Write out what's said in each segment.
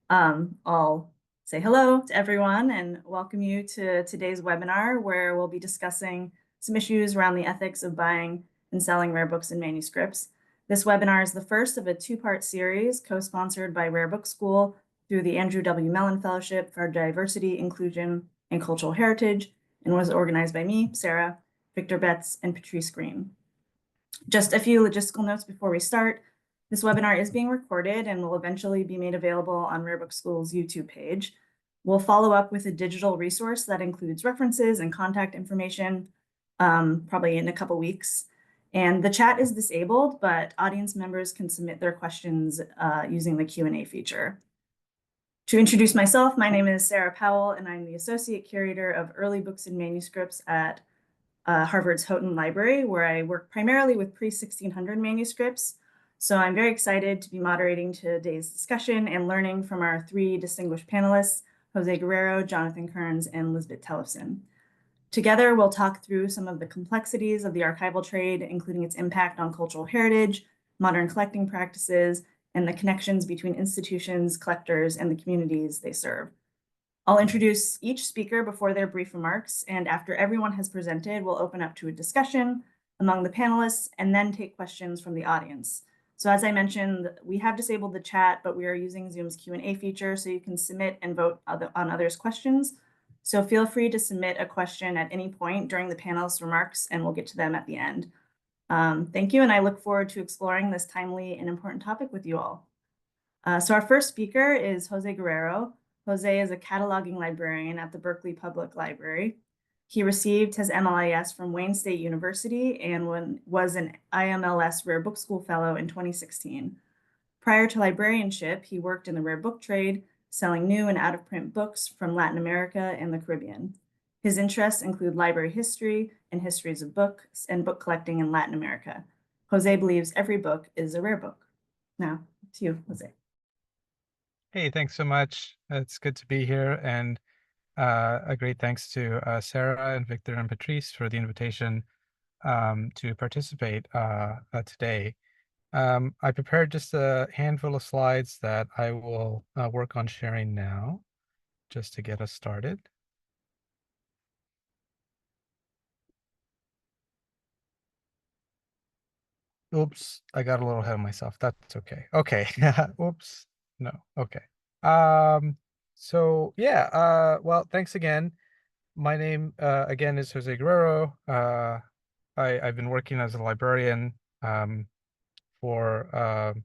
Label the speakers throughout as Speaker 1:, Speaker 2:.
Speaker 1: I'll say hello to everyone and welcome you to today's webinar, where we'll be discussing some issues around the ethics of buying and selling rare books and manuscripts. This webinar is the first of a two-part series co-sponsored by Rare Book School through the Andrew W. Mellon Fellowship for Diversity, Inclusion, and Cultural Heritage, and was organized by me, Sara, Victor Betts, and Patrice Green. Just a few logistical notes before we start. This webinar is being recorded and will eventually be made available on Rare Book School's YouTube page. We'll follow up with a digital resource that includes references and contact information, probably in a couple weeks. And the chat is disabled, but audience members can submit their questions using the Q&A feature. To introduce myself, my name is Sara Powell, and I'm the Associate Curator of Early Books and Manuscripts at Harvard's Houghton Library, where I work primarily with pre-1600 manuscripts. So I'm very excited to be moderating today's discussion and learning from our three distinguished panelists, Jose Guerrero, Jonathan Kearns, and Lisbeth Tellefson. Together, we'll talk through some of the complexities of the archival trade, including its impact on cultural heritage, modern collecting practices, and the connections between institutions, collectors, and the communities they serve. I'll introduce each speaker before their brief remarks, and after everyone has presented, we'll open up to a discussion among the panelists and then take questions from the audience. So as I mentioned, we have disabled the chat, but we are using Zoom's Q&A feature, so you can submit and vote on others' questions. So feel free to submit a question at any point during the panelists' remarks, and we'll get to them at the end. Thank you, and I look forward to exploring this timely and important topic with you all. So our first speaker is Jose Guerrero. Jose is a cataloging librarian at the Berkeley Public Library. He received his MLIS from Wayne State University and was an IMLS Rare Book School Fellow in 2016. Prior to librarianship, he worked in the rare book trade, selling new and out-of-print books from Latin America and the Caribbean. His interests include library history and histories of books and book collecting in Latin America. Jose believes every book is a rare book. Now, to you, Jose.
Speaker 2: Hey, thanks so much. It's good to be here, and a great thanks to Sara and Victor and Patrice for the invitation to participate today. I prepared just a handful of slides that I will work on sharing now, just to get us started. Oops, I got a little ahead of myself. That's okay. Okay. Oops. No. Okay. So yeah, well, thanks again. My name again is Jose Guerrero. I've been working as a librarian for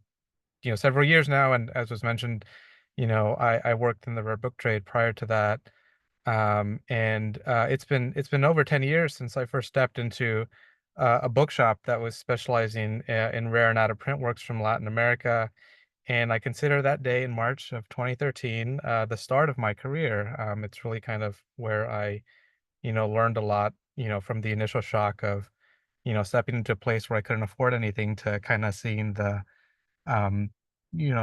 Speaker 2: several years now, and as was mentioned, I worked in the rare book trade prior to that. And it's been over 10 years since I first stepped into a bookshop that was specializing in rare and out-of-print works from Latin America. And I consider that day in March of 2013 the start of my career. It's really kind of where I, learned a lot, from the initial shock of, stepping into a place where I couldn't afford anything to kind of seeing the,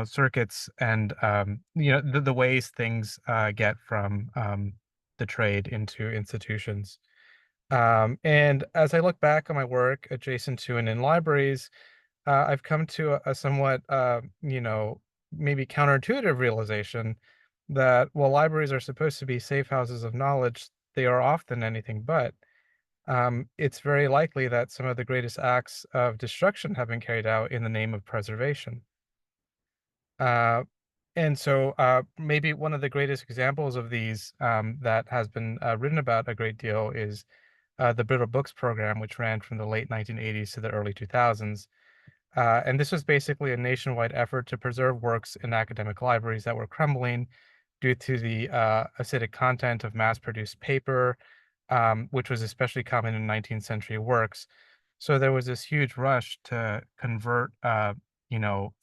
Speaker 2: circuits and, the ways things get from the trade into institutions. And as I look back on my work adjacent to and in libraries, I've come to a somewhat, maybe counterintuitive realization that while libraries are supposed to be safe houses of knowledge, they are often anything but. It's very likely that some of the greatest acts of destruction have been carried out in the name of preservation. And so maybe one of the greatest examples of these that has been written about a great deal is the Brittle Books program, which ran from the late 1980s to the early 2000s. And this was basically a nationwide effort to preserve works in academic libraries that were crumbling due to the acidic content of mass-produced paper, which was especially common in 19th century works. So there was this huge rush to convert,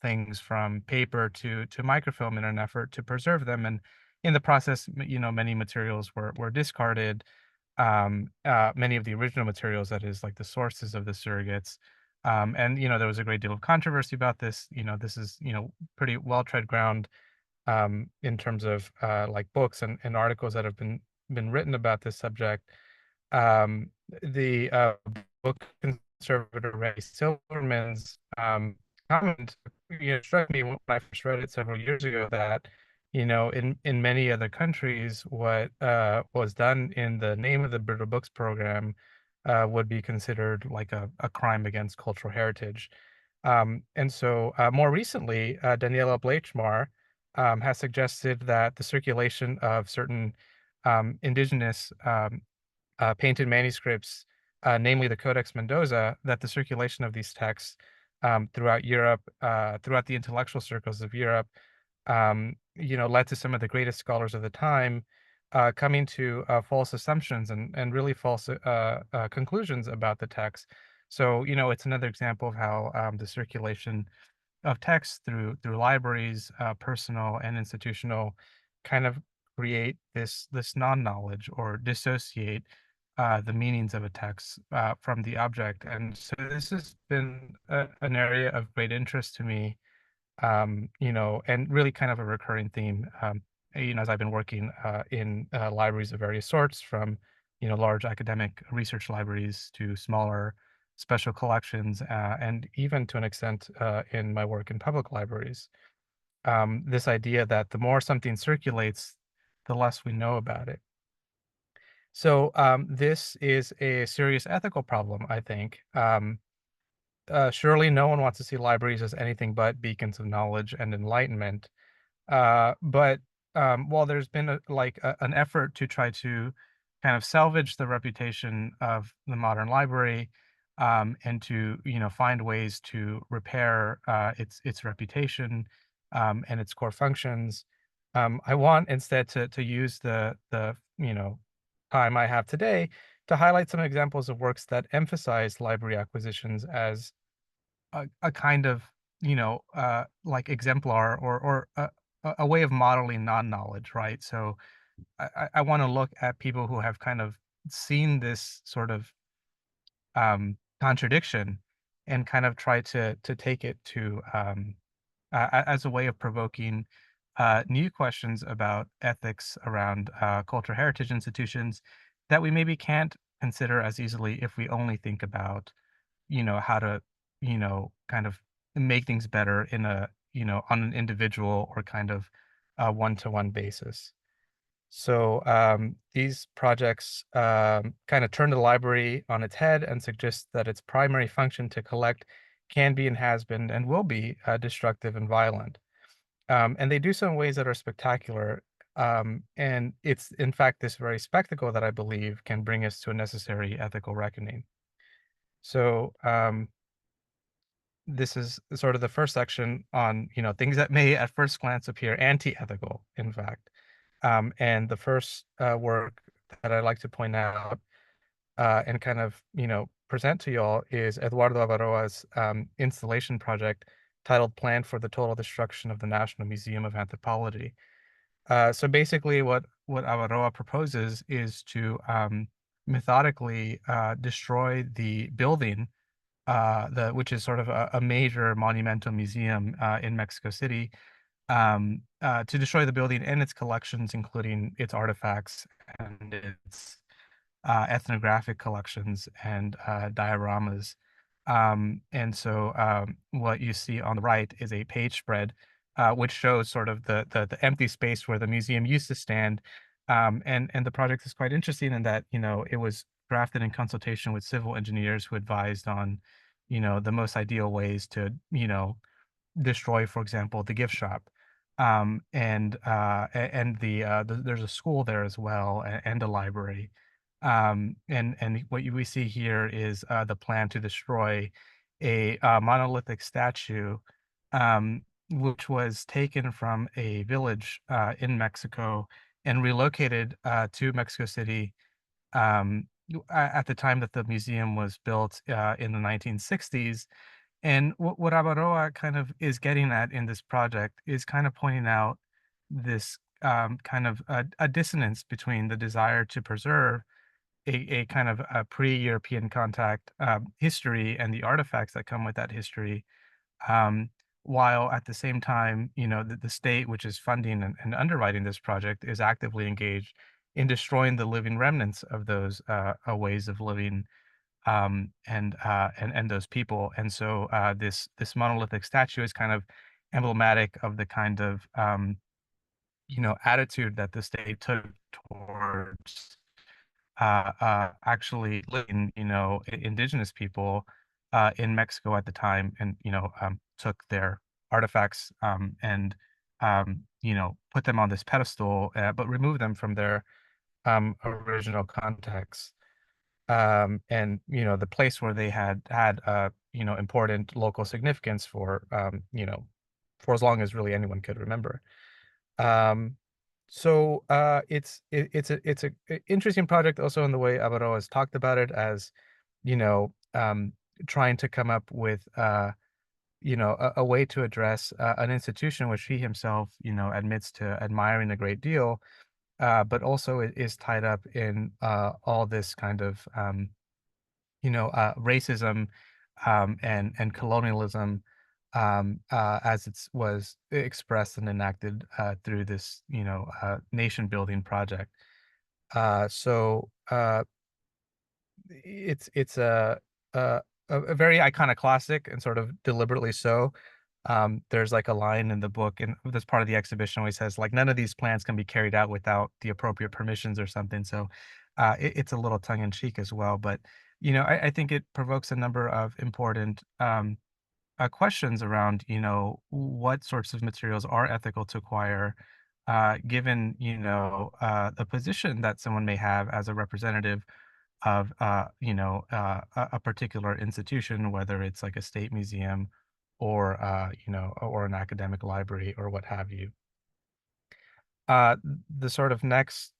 Speaker 2: things from paper to microfilm in an effort to preserve them. And in the process, many materials were discarded. Many of the original materials, that is, like the sources of the surrogates. And, there was a great deal of controversy about this. This is, pretty well-tread ground in terms of like books and articles that have been written about this subject. The book conservator Ray Silverman's comment struck me when I first read it several years ago that, in many other countries, what was done in the name of the British Books program would be considered like a crime against cultural heritage. And so more recently, Daniela Bleichmar has suggested that the circulation of certain indigenous painted manuscripts, namely the Codex Mendoza, that the circulation of these texts throughout Europe, throughout the intellectual circles of Europe, led to some of the greatest scholars of the time coming to false assumptions and really false conclusions about the text. So, it's another example of how the circulation of text through libraries, personal and institutional, kind of create this non-knowledge or dissociate the meanings of a text from the object. And so this has been an area of great interest to me, and really kind of a recurring theme, as I've been working in libraries of various sorts, from, large academic research libraries to smaller special collections, and even to an extent in my work in public libraries. This idea that the more something circulates, the less we know about it. So this is a serious ethical problem, I think. Surely no one wants to see libraries as anything but beacons of knowledge and enlightenment. But while there's been an effort to try to kind of salvage the reputation of the modern library, and to find ways to repair its reputation and its core functions, I want instead to use the time I have today to highlight some examples of works that emphasize library acquisitions as a kind of like exemplar or a way of modeling non-knowledge, right? So I want to look at people who have kind of seen this sort of contradiction and kind of try to take it to as a way of provoking new questions about ethics around cultural heritage institutions that we maybe can't consider as easily if we only think about how to kind of make things better in a on an individual or kind of one-to-one basis. So these projects kind of turn the library on its head and suggest that its primary function to collect can be and has been and will be destructive and violent. And they do so in ways that are spectacular. And it's, in fact, this very spectacle that I believe can bring us to a necessary ethical reckoning. So this is sort of the first section on, things that may at first glance appear anti-ethical, in fact. And the first work that I'd like to point out and kind of, present to y'all is Eduardo Avaroa's installation project titled Plan for the Total Destruction of the National Museum of Anthropology. So basically what Avaroa proposes is to methodically destroy the building, which is sort of a major monumental museum in Mexico City, to destroy the building and its collections, including its artifacts and its ethnographic collections and dioramas. And so what you see on the right is a page spread, which shows sort of the empty space where the museum used to stand. And the project is quite interesting in that, it was drafted in consultation with civil engineers who advised on, the most ideal ways to, destroy, for example, the gift shop. And there's a school there as well, and a library. And what we see here is the plan to destroy a monolithic statue, which was taken from a village in Mexico and relocated to Mexico City at the time that the museum was built in the 1960s. And what Avaroa kind of is getting at in this project is kind of pointing out this kind of a dissonance between the desire to preserve a kind of a pre-European contact history and the artifacts that come with that history, um, while at the same time, the state, which is funding and underwriting this project, is actively engaged in destroying the living remnants of those ways of living and those people. And so this monolithic statue is kind of emblematic of the kind of attitude that the state took towards actually living, indigenous people in Mexico at the time, and took their artifacts and put them on this pedestal, but removed them from their original context. And the place where they had important local significance for as long as really anyone could remember. Um, it's a interesting project also in the way Alvaro has talked about it as, you know, um, trying to come up with a way to address an institution which he himself, admits to admiring a great deal, but also is tied up in all this kind of racism and colonialism as it was expressed and enacted through this nation building project. So it's a very iconoclastic and sort of deliberately so. There's like a line in the book and this part of the exhibition where he says like none of these plans can be carried out without the appropriate permissions or something. So it's a little tongue in cheek as well, but I think it provokes a number of important questions around what sorts of materials are ethical to acquire, given the position that someone may have as a representative of a particular institution, whether it's like a state museum or or an academic library or what have you. The sort of next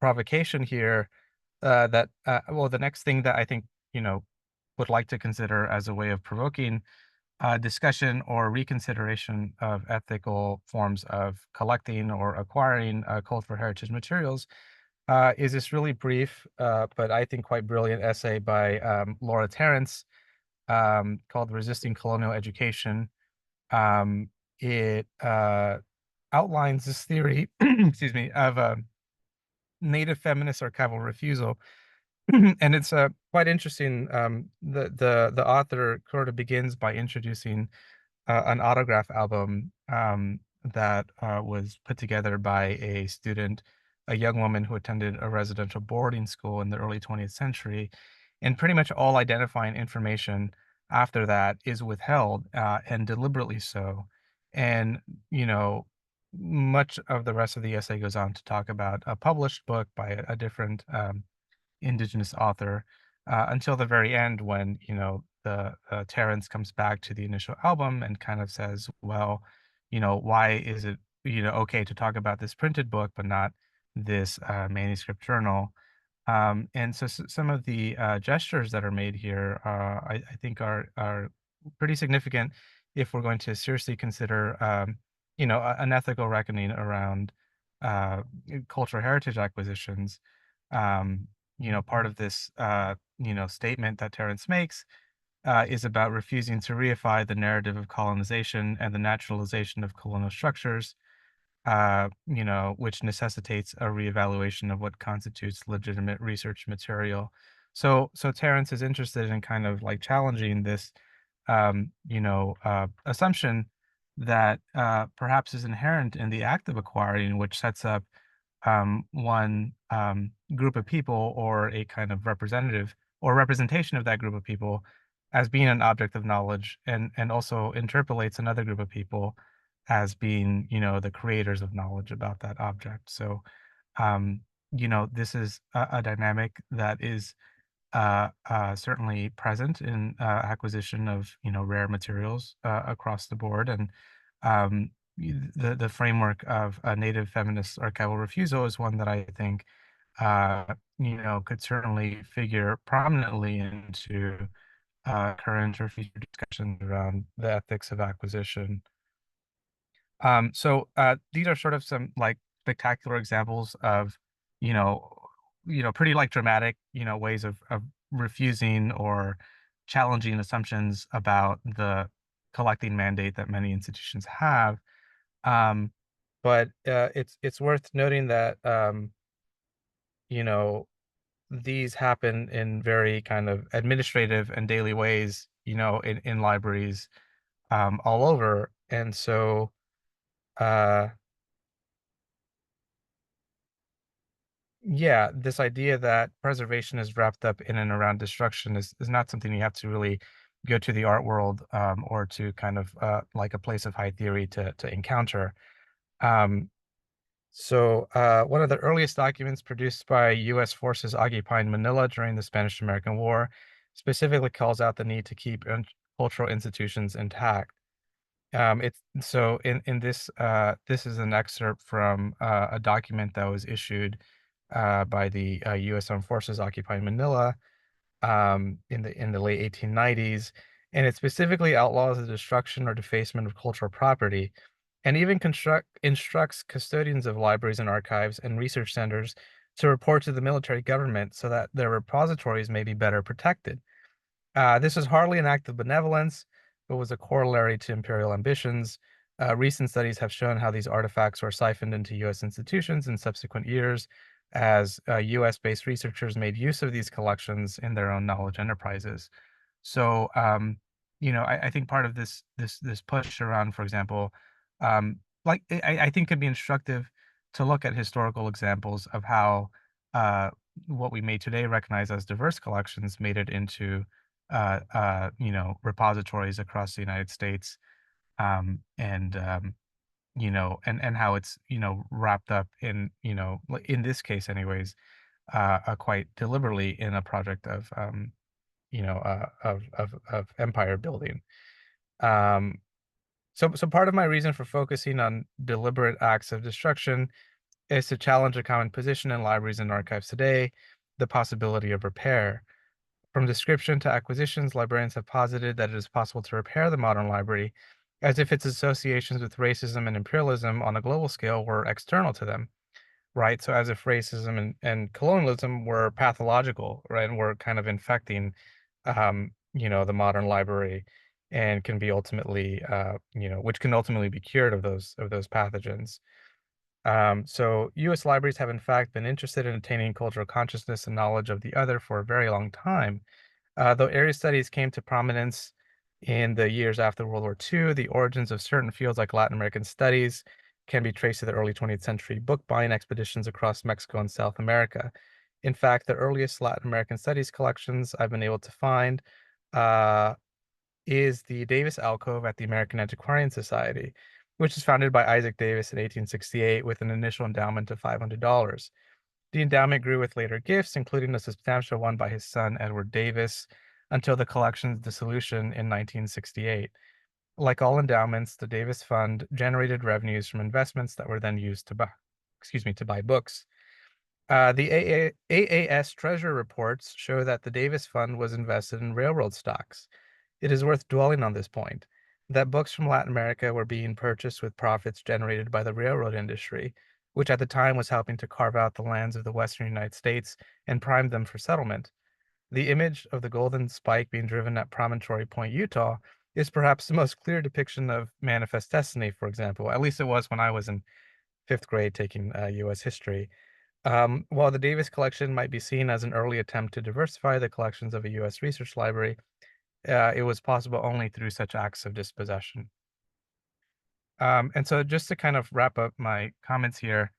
Speaker 2: provocation here, the next thing that I think would like to consider as a way of provoking discussion or reconsideration of ethical forms of collecting or acquiring cultural heritage materials is this really brief, but I think quite brilliant essay by Laura Terrence called Resisting Colonial Education. It outlines this theory, excuse me, of native feminist archival refusal. And it's quite interesting. The author sort of begins by introducing an autograph album that was put together by a student, a young woman who attended a residential boarding school in the early 20th century. And pretty much all identifying information after that is withheld, and deliberately so. And, much of the rest of the essay goes on to talk about a published book by a different indigenous author, until the very end when the Terrence comes back to the initial album and kind of says, well, why is it okay to talk about this printed book but not this manuscript journal? And so some of the gestures that are made here, I think are pretty significant if we're going to seriously consider an ethical reckoning around cultural heritage acquisitions. Part of this statement that Terence makes is about refusing to reify the narrative of colonization and the naturalization of colonial structures, which necessitates a reevaluation of what constitutes legitimate research material. So Terence is interested in kind of like challenging this, assumption that perhaps is inherent in the act of acquiring, which sets up one group of people or a kind of representative or representation of that group of people as being an object of knowledge, and also interpolates another group of people as being the creators of knowledge about that object. So this is a dynamic that is certainly present in acquisition of rare materials across the board. And the framework of a native feminist archival refusal is one that I think could certainly figure prominently into current or future discussions around the ethics of acquisition. So these are sort of some like spectacular examples of, pretty like dramatic, ways of refusing or challenging assumptions about the collecting mandate that many institutions have. Um, but it's worth noting that you know these happen in very kind of administrative and daily ways, in libraries all over. And so, uh, yeah, this idea that preservation is wrapped up in and around destruction is not something you have to really go to the art world or to kind of like a place of high theory to encounter. Um, One of the earliest documents produced by U.S. forces occupying Manila during the Spanish-American War specifically calls out the need to keep cultural institutions intact. It's so in this this is an excerpt from a document that was issued by the U.S. Armed Forces occupying Manila in the late 1890s, and it specifically outlaws the destruction or defacement of cultural property, and even instructs custodians of libraries and archives and research centers to report to the military government so that their repositories may be better protected. This was hardly an act of benevolence, but was a corollary to imperial ambitions. Recent studies have shown how these artifacts were siphoned into U.S. institutions in subsequent years, as U.S.-based researchers made use of these collections in their own knowledge enterprises. So, I think part of this push around, for example, I think could be instructive to look at historical examples of how what we may today recognize as diverse collections made it into repositories across the United States, and how it's wrapped up in in this case, anyways, quite deliberately in a project of of empire building. Um, so part of my reason for focusing on deliberate acts of destruction is to challenge a common position in libraries and archives today: the possibility of repair. From description to acquisitions, librarians have posited that it is possible to repair the modern library as if its associations with racism and imperialism on a global scale were external to them, right? So as if racism and colonialism were pathological, right? And were kind of infecting, the modern library and can be ultimately, which can ultimately be cured of those pathogens. So U.S. libraries have in fact been interested in attaining cultural consciousness and knowledge of the other for a very long time. Though area studies came to prominence in the years after World War II, the origins of certain fields like Latin American studies can be traced to the early 20th century book buying expeditions across Mexico and South America. In fact, the earliest Latin American studies collections I've been able to find uh, is the Davis Alcove at the American Antiquarian Society, which was founded by Isaac Davis in 1868 with an initial endowment of $500. The endowment grew with later gifts, including a substantial one by his son, Edward Davis, until the collection's dissolution in 1968. Like all endowments, the Davis Fund generated revenues from investments that were then used to buy books. The AAS Treasury reports show that the Davis Fund was invested in railroad stocks. It is worth dwelling on this point, that books from Latin America were being purchased with profits generated by the railroad industry, which at the time was helping to carve out the lands of the western United States and prime them for settlement. The image of the golden spike being driven at Promontory Point, Utah, is perhaps the most clear depiction of manifest destiny, for example. At least it was when I was in fifth grade taking U.S. history. While the Davis collection might be seen as an early attempt to diversify the collections of a U.S. research library, it was possible only through such acts of dispossession. And so just to kind of wrap up my comments here,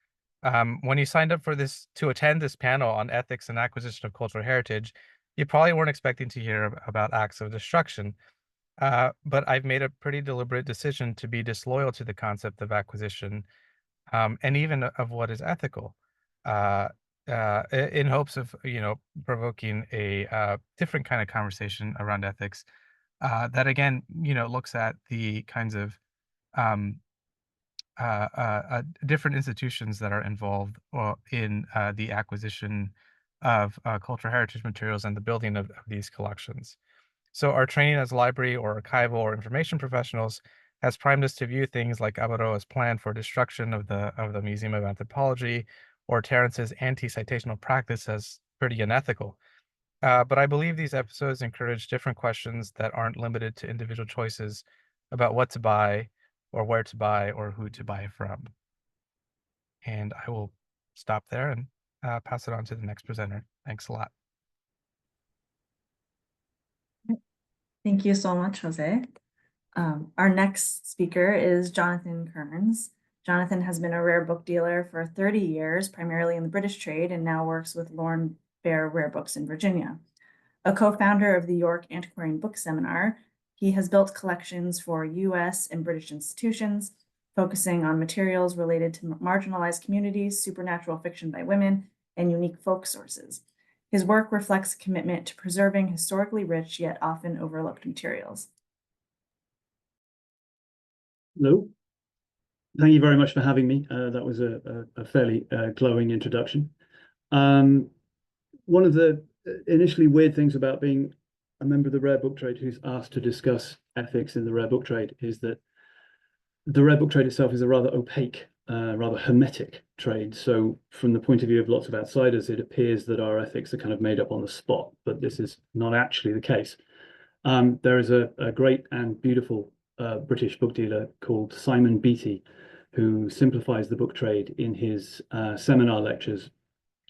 Speaker 2: when you signed up for this to attend this panel on ethics and acquisition of cultural heritage, you probably weren't expecting to hear about acts of destruction. But I've made a pretty deliberate decision to be disloyal to the concept of acquisition, and even of what is ethical, uh, in hopes of provoking a different kind of conversation around ethics that again looks at the kinds of um, different institutions that are involved in the acquisition of cultural heritage materials and the building of these collections. So our training as library or archival or information professionals has primed us to view things like Avaroa's plan for destruction of the Museum of Anthropology or Terrence's anti-citational practice as pretty unethical. But I believe these episodes encourage different questions that aren't limited to individual choices about what to buy or where to buy or who to buy from. And I will stop there and pass it on to the next presenter. Thanks a lot.
Speaker 1: Thank you so much, Jose. Our next speaker is Jonathan Kearns. Jonathan has been a rare book dealer for 30 years, primarily in the British trade, and now works with Lorne Bear Rare Books in Virginia. A co-founder of the York Antiquarian Book Seminar, he has built collections for US and British institutions, focusing on materials related to marginalized communities, supernatural fiction by women, and unique folk sources. His work reflects a commitment to preserving historically rich yet often overlooked materials.
Speaker 3: Hello. Thank you very much for having me. That was a fairly glowing introduction. One of the initially weird things about being a member of the rare book trade who's asked to discuss ethics in the rare book trade is that the rare book trade itself is a rather opaque, rather hermetic trade. So from the point of view of lots of outsiders, it appears that our ethics are kind of made up on the spot, but this is not actually the case. There is a great and beautiful British book dealer called Simon Beattie, who simplifies the book trade in his seminar lectures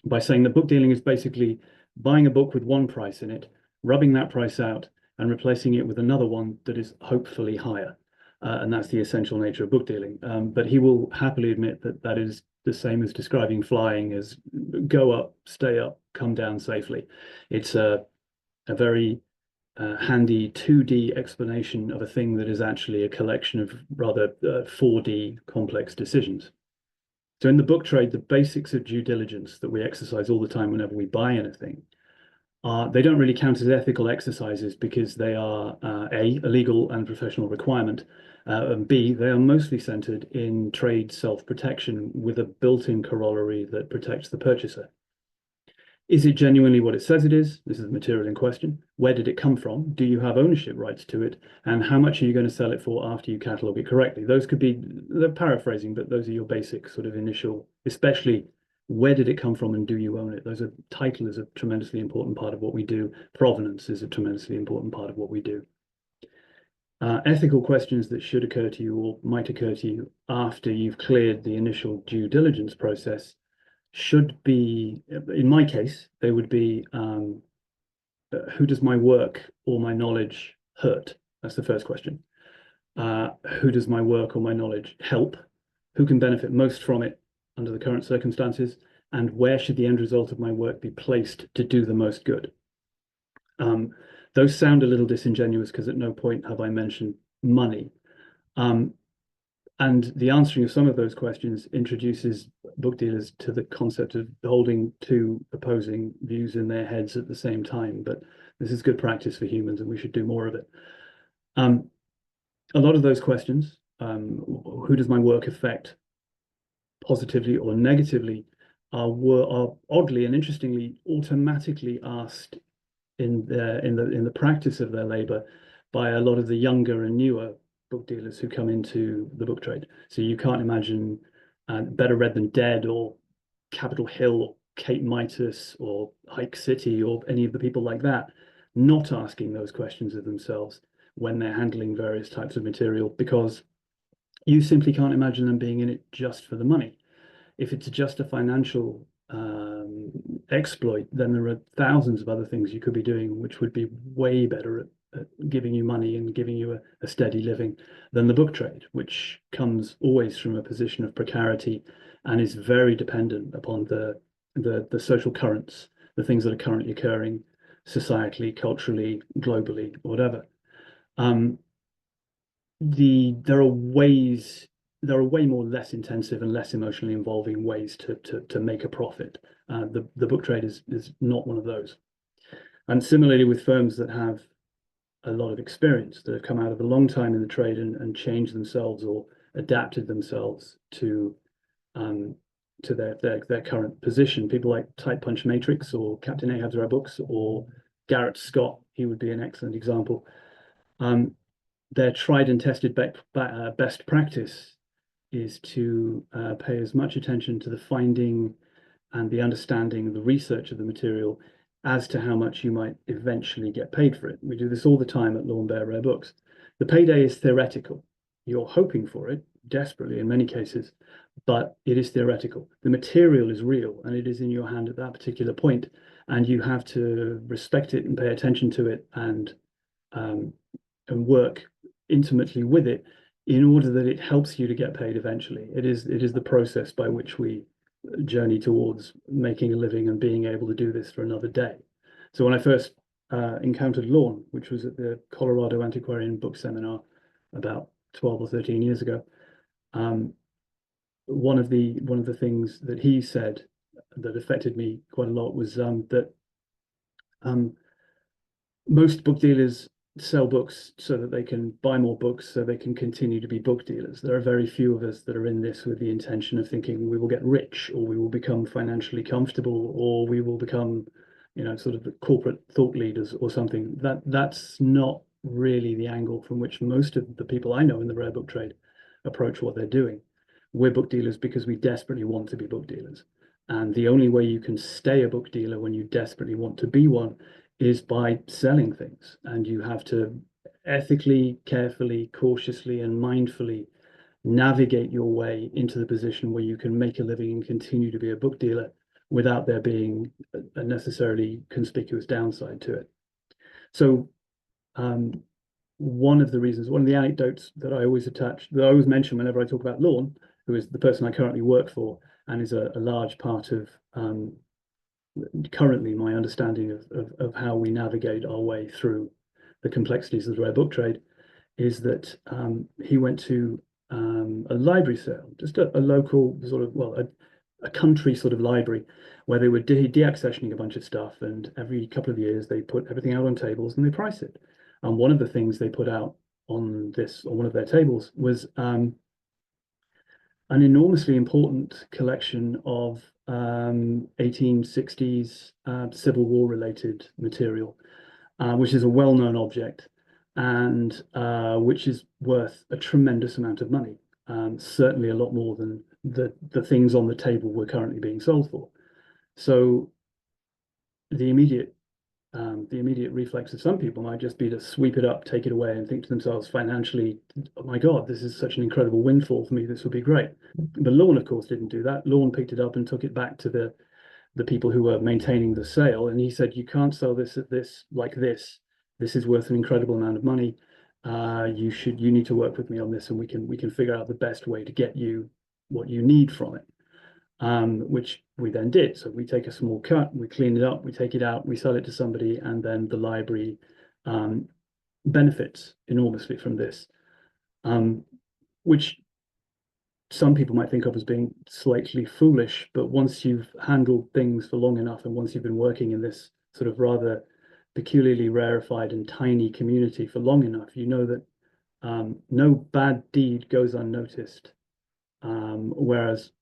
Speaker 3: by saying that book dealing is basically buying a book with one price in it, rubbing that price out, and replacing it with another one that is hopefully higher. And that's the essential nature of book dealing. But he will happily admit that that is the same as describing flying as go up, stay up, come down safely. It's a very handy 2D explanation of a thing that is actually a collection of rather 4D complex decisions. So in the book trade, the basics of due diligence that we exercise all the time whenever we buy anything, they don't really count as ethical exercises because they are A, a legal and professional requirement, and B, they are mostly centered in trade self-protection with a built-in corollary that protects the purchaser. Is it genuinely what it says it is? This is the material in question. Where did it come from? Do you have ownership rights to it? And how much are you going to sell it for after you catalogue it correctly? Those could be, they're paraphrasing, but those are your basic sort of initial, especially where did it come from and do you own it? Those are, title is a tremendously important part of what we do. Provenance is a tremendously important part of what we do. Ethical questions that should occur to you or might occur to you after you've cleared the initial due diligence process should be, in my case, they would be, who does my work or my knowledge hurt? That's the first question. Who does my work or my knowledge help? Who can benefit most from it under the current circumstances? And where should the end result of my work be placed to do the most good? Those sound a little disingenuous because at no point have I mentioned money. And the answering of some of those questions introduces book dealers to the concept of holding two opposing views in their heads at the same time. But this is good practice for humans, and we should do more of it. A lot of those questions, who does my work affect positively or negatively, are oddly and interestingly automatically asked in the practice of their labor by a lot of the younger and newer book dealers who come into the book trade. So you can't imagine Better Read Than Dead or Capitol Hill or Kate Mitas or Hike City or any of the people like that not asking those questions of themselves when they're handling various types of material, because you simply can't imagine them being in it just for the money. If it's just a financial exploit, then there are thousands of other things you could be doing which would be way better at giving you money and giving you a steady living than the book trade, which comes always from a position of precarity and is very dependent upon the social currents, the things that are currently occurring societally, culturally, globally, whatever. There are way more less intensive and less emotionally involving ways to make a profit. The book trade is not one of those. And similarly with firms that have a lot of experience, that have come out of a long time in the trade and changed themselves or adapted themselves to their current position. People like Type Punch Matrix or Captain Ahab's Rare Books or Garrett Scott, he would be an excellent example. Their tried and tested best practice is to pay as much attention to the finding and the understanding, the research of the material as to how much you might eventually get paid for it. We do this all the time at Lorne Bear Rare Books. The payday is theoretical. You're hoping for it, desperately in many cases, but it is theoretical. The material is real and it is in your hand at that particular point, and you have to respect it and pay attention to it and work intimately with it in order that it helps you to get paid eventually. It is the process by which we journey towards making a living and being able to do this for another day. So when I first encountered Lorne, which was at the Colorado Antiquarian Book Seminar about 12 or 13 years ago, one of the things that he said that affected me quite a lot was that most book dealers sell books so that they can buy more books so they can continue to be book dealers. There are very few of us that are in this with the intention of thinking we will get rich, or we will become financially comfortable, or we will become, you know, sort of the corporate thought leaders or something. That's not really the angle from which most of the people I know in the rare book trade approach what they're doing. We're book dealers because we desperately want to be book dealers. And the only way you can stay a book dealer when you desperately want to be one is by selling things. And you have to ethically, carefully, cautiously, and mindfully navigate your way into the position where you can make a living and continue to be a book dealer without there being a necessarily conspicuous downside to it. So one of the anecdotes that I always mention whenever I talk about Lorne, who is the person I currently work for and is a large part of currently my understanding of how we navigate our way through the complexities of the rare book trade, is that he went to a library sale, just a local sort of, well, a country sort of library, where they were deaccessioning a bunch of stuff, and every couple of years they put everything out on tables and they price it. And one of the things they put out on one of their tables was an enormously important collection of 1860s Civil War related material, which is a well-known object and which is worth a tremendous amount of money, certainly a lot more than the things on the table were currently being sold for. So the immediate reflex of some people might just be to sweep it up, take it away, and think to themselves financially, oh my God, this is such an incredible windfall for me. This would be great. But Lorne, of course, didn't do that. Lorne picked it up and took it back to the people who were maintaining the sale. And he said, you can't sell this at this like this. This is worth an incredible amount of money. You need to work with me on this, and we can figure out the best way to get you what you need from it. Which we then did. So we take a small cut, we clean it up, we take it out, we sell it to somebody, and then the library benefits enormously from this, which some people might think of as being slightly foolish. But once you've handled things for long enough, and once you've been working in this sort of rather peculiarly rarefied and tiny community for long enough, you know that no bad deed goes unnoticed, whereas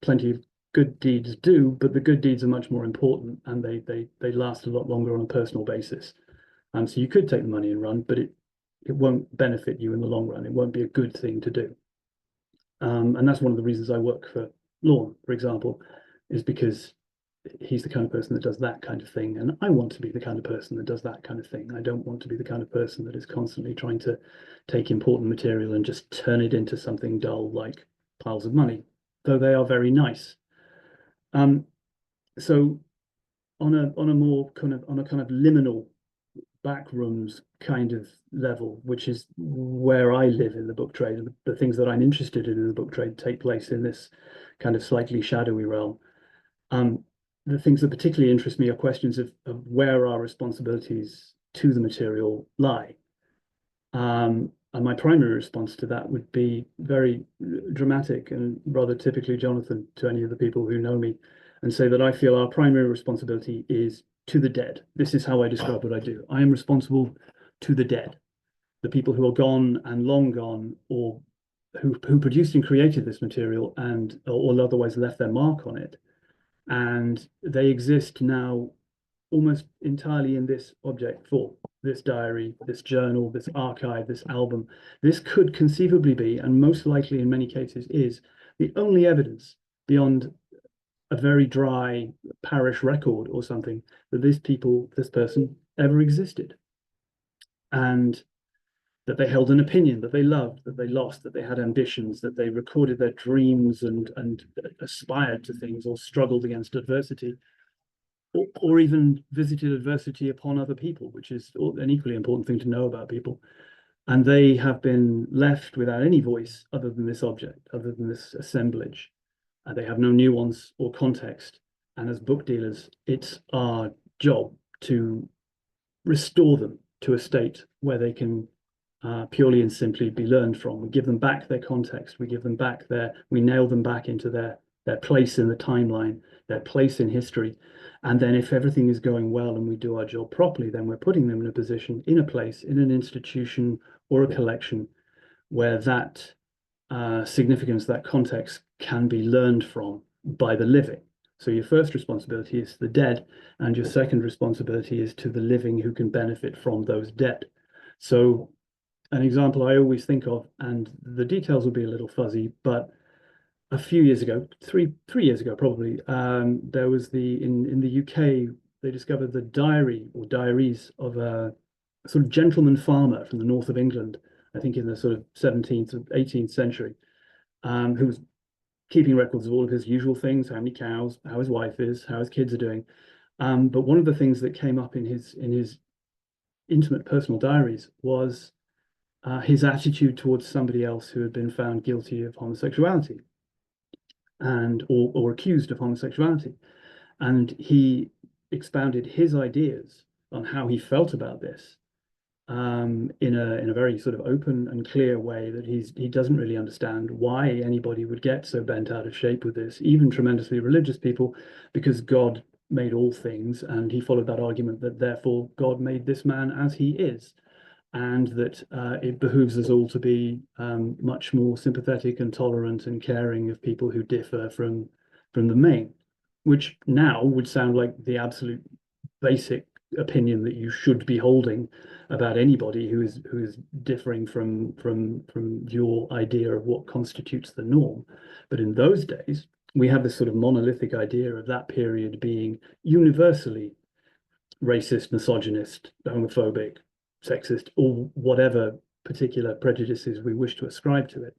Speaker 3: plenty of good deeds do, but the good deeds are much more important, and they last a lot longer on a personal basis. So you could take the money and run, but it won't benefit you in the long run. It won't be a good thing to do. And that's one of the reasons I work for Lorne, for example, is because he's the kind of person that does that kind of thing, and I want to be the kind of person that does that kind of thing. I don't want to be the kind of person that is constantly trying to take important material and just turn it into something dull like piles of money, though they are very nice. So on a more kind of liminal backrooms kind of level, which is where I live in the book trade, and the things that I'm interested in the book trade take place in this kind of slightly shadowy realm. The things that particularly interest me are questions of where our responsibilities to the material lie. And my primary response to that would be very dramatic and rather typically Jonathan to any of the people who know me, and say that I feel our primary responsibility is to the dead. This is how I describe what I do. I am responsible to the dead, the people who are gone and long gone, or who produced and created this material and or otherwise left their mark on it. And they exist now almost entirely in this object form, this diary, this journal, this archive, this album. This could conceivably be, and most likely in many cases is, the only evidence beyond a very dry parish record or something that this person ever existed. And that they held an opinion, that they loved, that they lost, that they had ambitions, that they recorded their dreams and aspired to things or struggled against adversity, or even visited adversity upon other people, which is an equally important thing to know about people. And they have been left without any voice other than this object, other than this assemblage. They have no nuance or context. And as book dealers, it's our job to restore them to a state where they can purely and simply be learned from. We give them back their context. We give them back we nail them back into their place in the timeline, their place in history. And then if everything is going well and we do our job properly, then we're putting them in a position, in a place, in an institution or a collection where that significance, that context can be learned from by the living. So your first responsibility is to the dead, and your second responsibility is to the living who can benefit from those dead. So an example I always think of, and the details will be a little fuzzy, but a few years ago, three years ago probably, there was in the UK, they discovered the diary or diaries of a sort of gentleman farmer from the north of England, I think in the sort of 17th or 18th century, who was keeping records of all of his usual things, how many cows, how his wife is, how his kids are doing. But one of the things that came up in his intimate personal diaries was his attitude towards somebody else who had been found guilty of homosexuality and or accused of homosexuality. And he expounded his ideas on how he felt about this in a very sort of open and clear way, that he doesn't really understand why anybody would get so bent out of shape with this, even tremendously religious people, because God made all things, and he followed that argument that therefore God made this man as he is, and that it behooves us all to be much more sympathetic and tolerant and caring of people who differ from the main, which now would sound like the absolute basic opinion that you should be holding about anybody who is differing from your idea of what constitutes the norm. But in those days, we have this sort of monolithic idea of that period being universally racist, misogynist, homophobic, sexist, or whatever particular prejudices we wish to ascribe to it.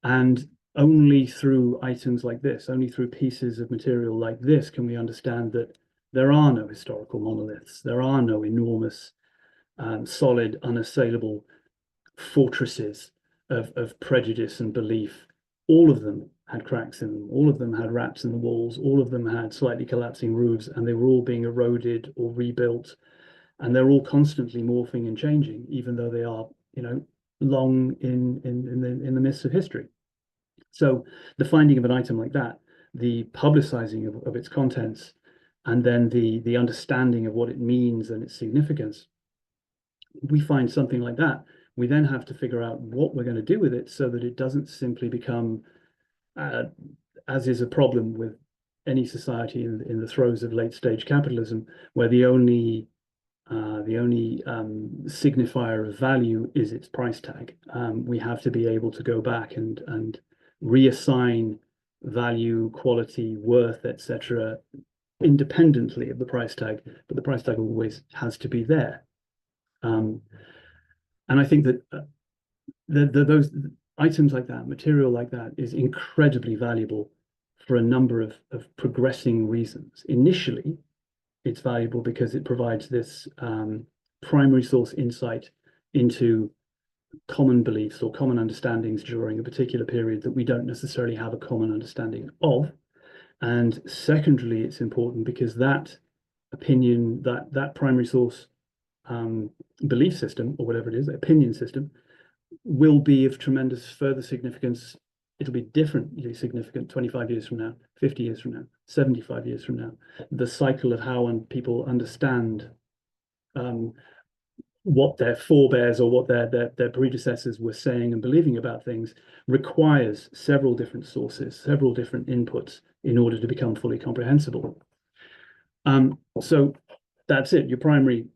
Speaker 3: And only through items like this, only through pieces of material like this, can we understand that there are no historical monoliths. There are no enormous, solid, unassailable fortresses of prejudice and belief. All of them had cracks in them. All of them had rats in the walls. All of them had slightly collapsing roofs, and they were all being eroded or rebuilt. And they're all constantly morphing and changing, even though they are, long in the midst of history. So the finding of an item like that, the publicizing of its contents, and then the understanding of what it means and its significance, we find something like that. We then have to figure out what we're going to do with it so that it doesn't simply become, as is a problem with any society in the throes of late stage capitalism, where the only signifier of value is its price tag. We have to be able to go back and reassign value, quality, worth, etc., independently of the price tag, but the price tag always has to be there. And I think that those items like that, material like that, is incredibly valuable for a number of progressing reasons. Initially, it's valuable because it provides this primary source insight into common beliefs or common understandings during a particular period that we don't necessarily have a common understanding of. And secondarily, it's important because that opinion, that primary source belief system, or whatever it is, opinion system, will be of tremendous further significance. It'll be differently significant 25 years from now, 50 years from now, 75 years from now. The cycle of how people understand what their forebears or what their predecessors were saying and believing about things requires several different sources, several different inputs in order to become fully comprehensible. So that's it. Your primary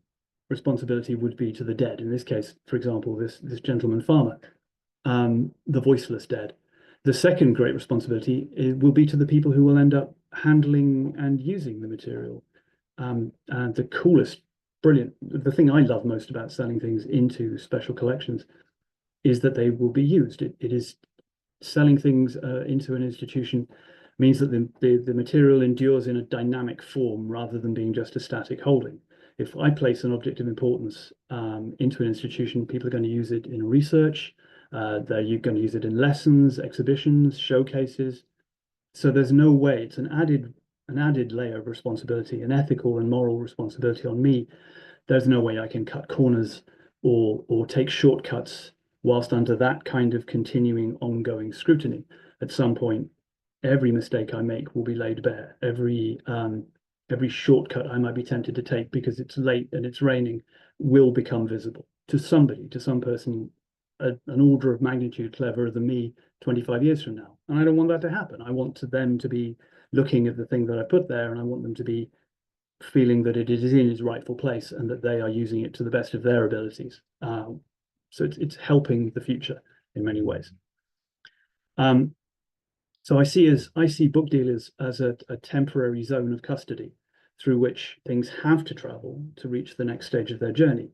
Speaker 3: responsibility would be to the dead. In this case, for example, this gentleman farmer, the voiceless dead. The second great responsibility will be to the people who will end up handling and using the material. And the coolest brilliant. The thing I love most about selling things into special collections is that they will be used. It is selling things into an institution means that the material endures in a dynamic form rather than being just a static holding. If I place an object of importance into an institution, people are going to use it in research, you're going to use it in lessons, exhibitions, showcases. So there's no way, it's an added layer of responsibility, an ethical and moral responsibility on me. There's no way I can cut corners or take shortcuts whilst under that kind of continuing ongoing scrutiny. At some point, every mistake I make will be laid bare. Every shortcut I might be tempted to take because it's late and it's raining will become visible to somebody, to some person, an order of magnitude cleverer than me 25 years from now. And I don't want that to happen. I want them to be looking at the thing that I put there, and I want them to be feeling that it is in its rightful place and that they are using it to the best of their abilities. So it's helping the future in many ways. So I see book dealers as a temporary zone of custody through which things have to travel to reach the next stage of their journey,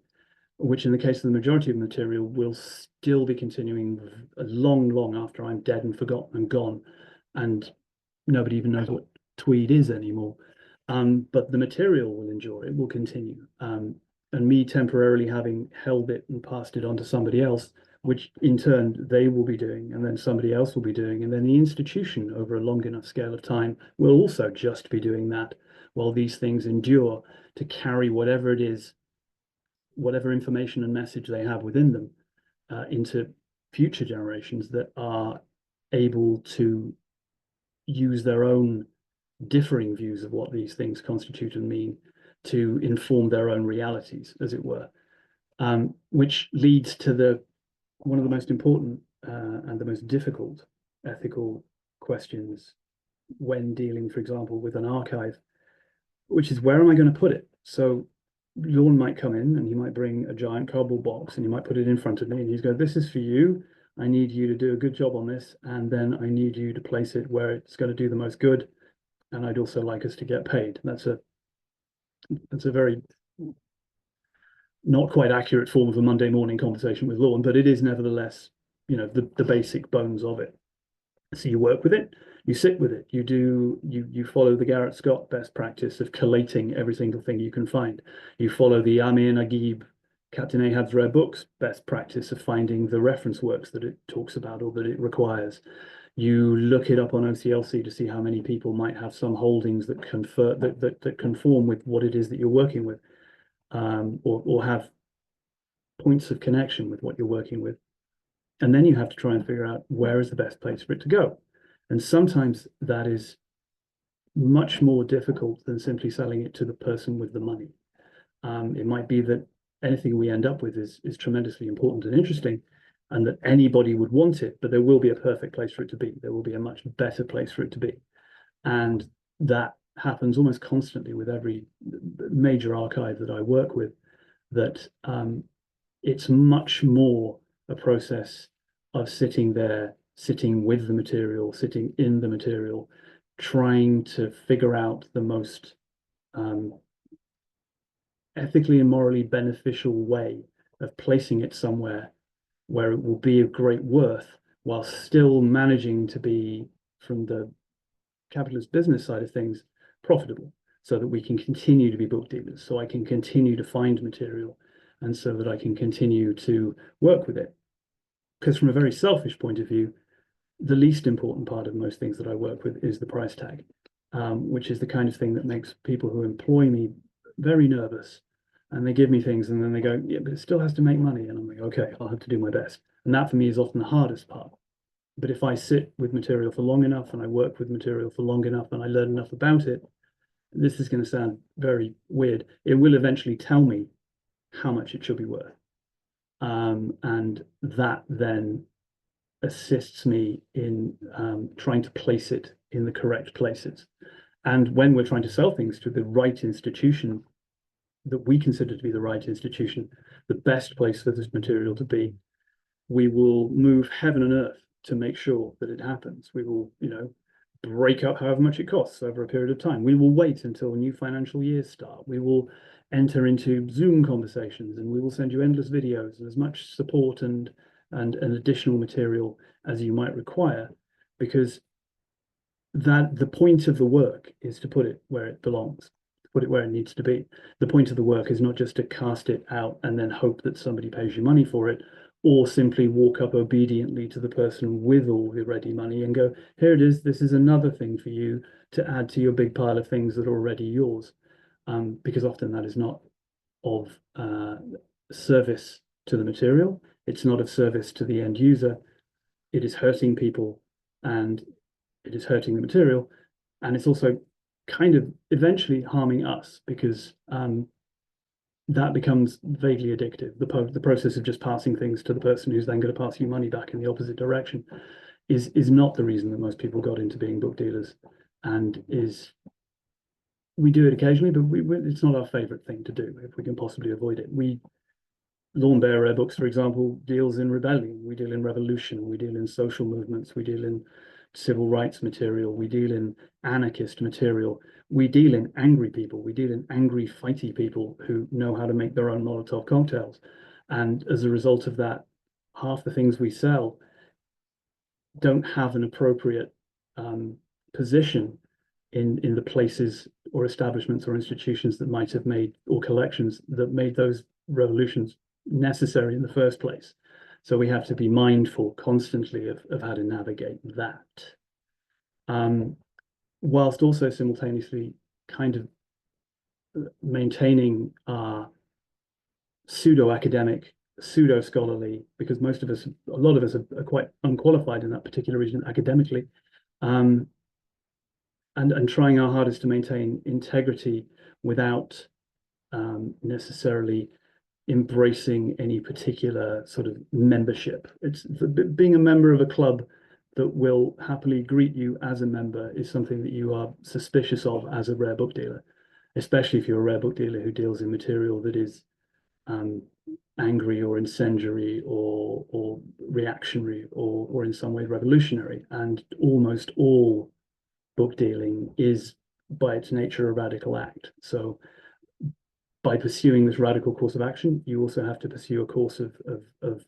Speaker 3: which in the case of the majority of material will still be continuing long after I'm dead and forgotten and gone, and nobody even knows what tweed is anymore. But the material will endure, it will continue. And me temporarily having held it and passed it on to somebody else, which in turn they will be doing, and then somebody else will be doing, and then the institution over a long enough scale of time will also just be doing that while these things endure to carry whatever it is, whatever information and message they have within them into future generations that are able to use their own differing views of what these things constitute and mean to inform their own realities, as it were, which leads to one of the most important and the most difficult ethical questions when dealing, for example, with an archive, which is, where am I going to put it? So Lorne might come in and he might bring a giant cardboard box and he might put it in front of me and he's going, this is for you. I need you to do a good job on this, and then I need you to place it where it's going to do the most good. And I'd also like us to get paid. That's a very not quite accurate form of a Monday morning conversation with Lorne, but it is nevertheless, the basic bones of it. So you work with it, you sit with it, you follow the Garrett Scott best practice of collating every single thing you can find. You follow the Amir Naguib, Captain Ahab's Rare Books best practice of finding the reference works that it talks about or that it requires. You look it up on OCLC to see how many people might have some holdings that conform with what it is that you're working with, or have points of connection with what you're working with. And then you have to try and figure out where is the best place for it to go. And sometimes that is much more difficult than simply selling it to the person with the money. It might be that anything we end up with is tremendously important and interesting, and that anybody would want it, but there will be a perfect place for it to be. There will be a much better place for it to be. And that happens almost constantly with every major archive that I work with, that it's much more a process of sitting there, sitting with the material, sitting in the material, trying to figure out the most ethically and morally beneficial way of placing it somewhere where it will be of great worth, while still managing to be, from the capitalist business side of things, profitable, so that we can continue to be book dealers, so I can continue to find material, and so that I can continue to work with it. Because from a very selfish point of view, the least important part of most things that I work with is the price tag, which is the kind of thing that makes people who employ me very nervous. And they give me things and then they go, yeah, but it still has to make money. And I'm like, okay, I'll have to do my best. And that for me is often the hardest part. But if I sit with material for long enough and I work with material for long enough and I learn enough about it, this is going to sound very weird, it will eventually tell me how much it should be worth. And that then assists me in trying to place it in the correct places. And when we're trying to sell things to the right institution, that we consider to be the right institution, the best place for this material to be, we will move heaven and earth to make sure that it happens. We will, break up however much it costs over a period of time. We will wait until new financial years start. We will enter into Zoom conversations, and we will send you endless videos and as much support and additional material as you might require, because that the point of the work is to put it where it belongs, to put it where it needs to be. The point of the work is not just to cast it out and then hope that somebody pays you money for it, or simply walk up obediently to the person with all the ready money and go, here it is, this is another thing for you to add to your big pile of things that are already yours. Because often that is not of service to the material. It's not of service to the end user. It is hurting people, and it is hurting the material. And it's also kind of eventually harming us, because that becomes vaguely addictive. The process of just passing things to the person who's then going to pass you money back in the opposite direction is not the reason that most people got into being book dealers, and we do it occasionally, but it's not our favorite thing to do if we can possibly avoid it. Lawn Bearer Books, for example, deals in rebellion. We deal in revolution. We deal in social movements. We deal in civil rights material. We deal in anarchist material. We deal in angry people. We deal in angry, fighty people who know how to make their own Molotov cocktails. And as a result of that, half the things we sell don't have an appropriate position in the places or establishments or institutions that might have made, or collections that made those revolutions necessary in the first place. So we have to be mindful constantly of how to navigate that, whilst also simultaneously kind of maintaining our pseudo-academic, pseudo-scholarly, because a lot of us are quite unqualified in that particular region academically, and trying our hardest to maintain integrity without necessarily embracing any particular sort of membership. It's being a member of a club that will happily greet you as a member is something that you are suspicious of as a rare book dealer, especially if you're a rare book dealer who deals in material that is angry or incendiary or reactionary or in some way revolutionary. And almost all book dealing is by its nature a radical act. So by pursuing this radical course of action, you also have to pursue a course of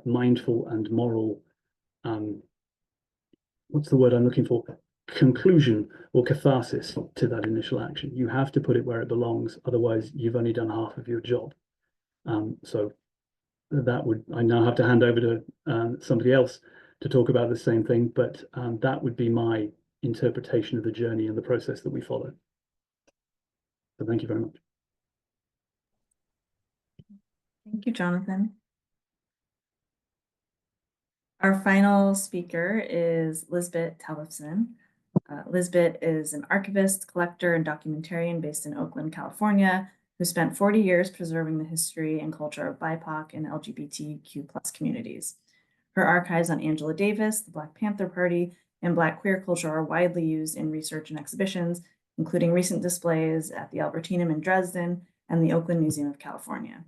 Speaker 3: mindful and moral, what's the word I'm looking for? Conclusion or catharsis to that initial action. You have to put it where it belongs, otherwise you've only done half of your job. So I now have to hand over to somebody else to talk about the same thing, but that would be my interpretation of the journey and the process that we follow. So thank you very much.
Speaker 1: Thank you, Jonathan. Our final speaker is Lisbeth Tellefson. Lisbeth is an archivist, collector, and documentarian based in Oakland, California, who spent 40 years preserving the history and culture of BIPOC and LGBTQ+ communities. Her archives on Angela Davis, the Black Panther Party, and Black queer culture are widely used in research and exhibitions, including recent displays at the Albertinum in Dresden and the Oakland Museum of California.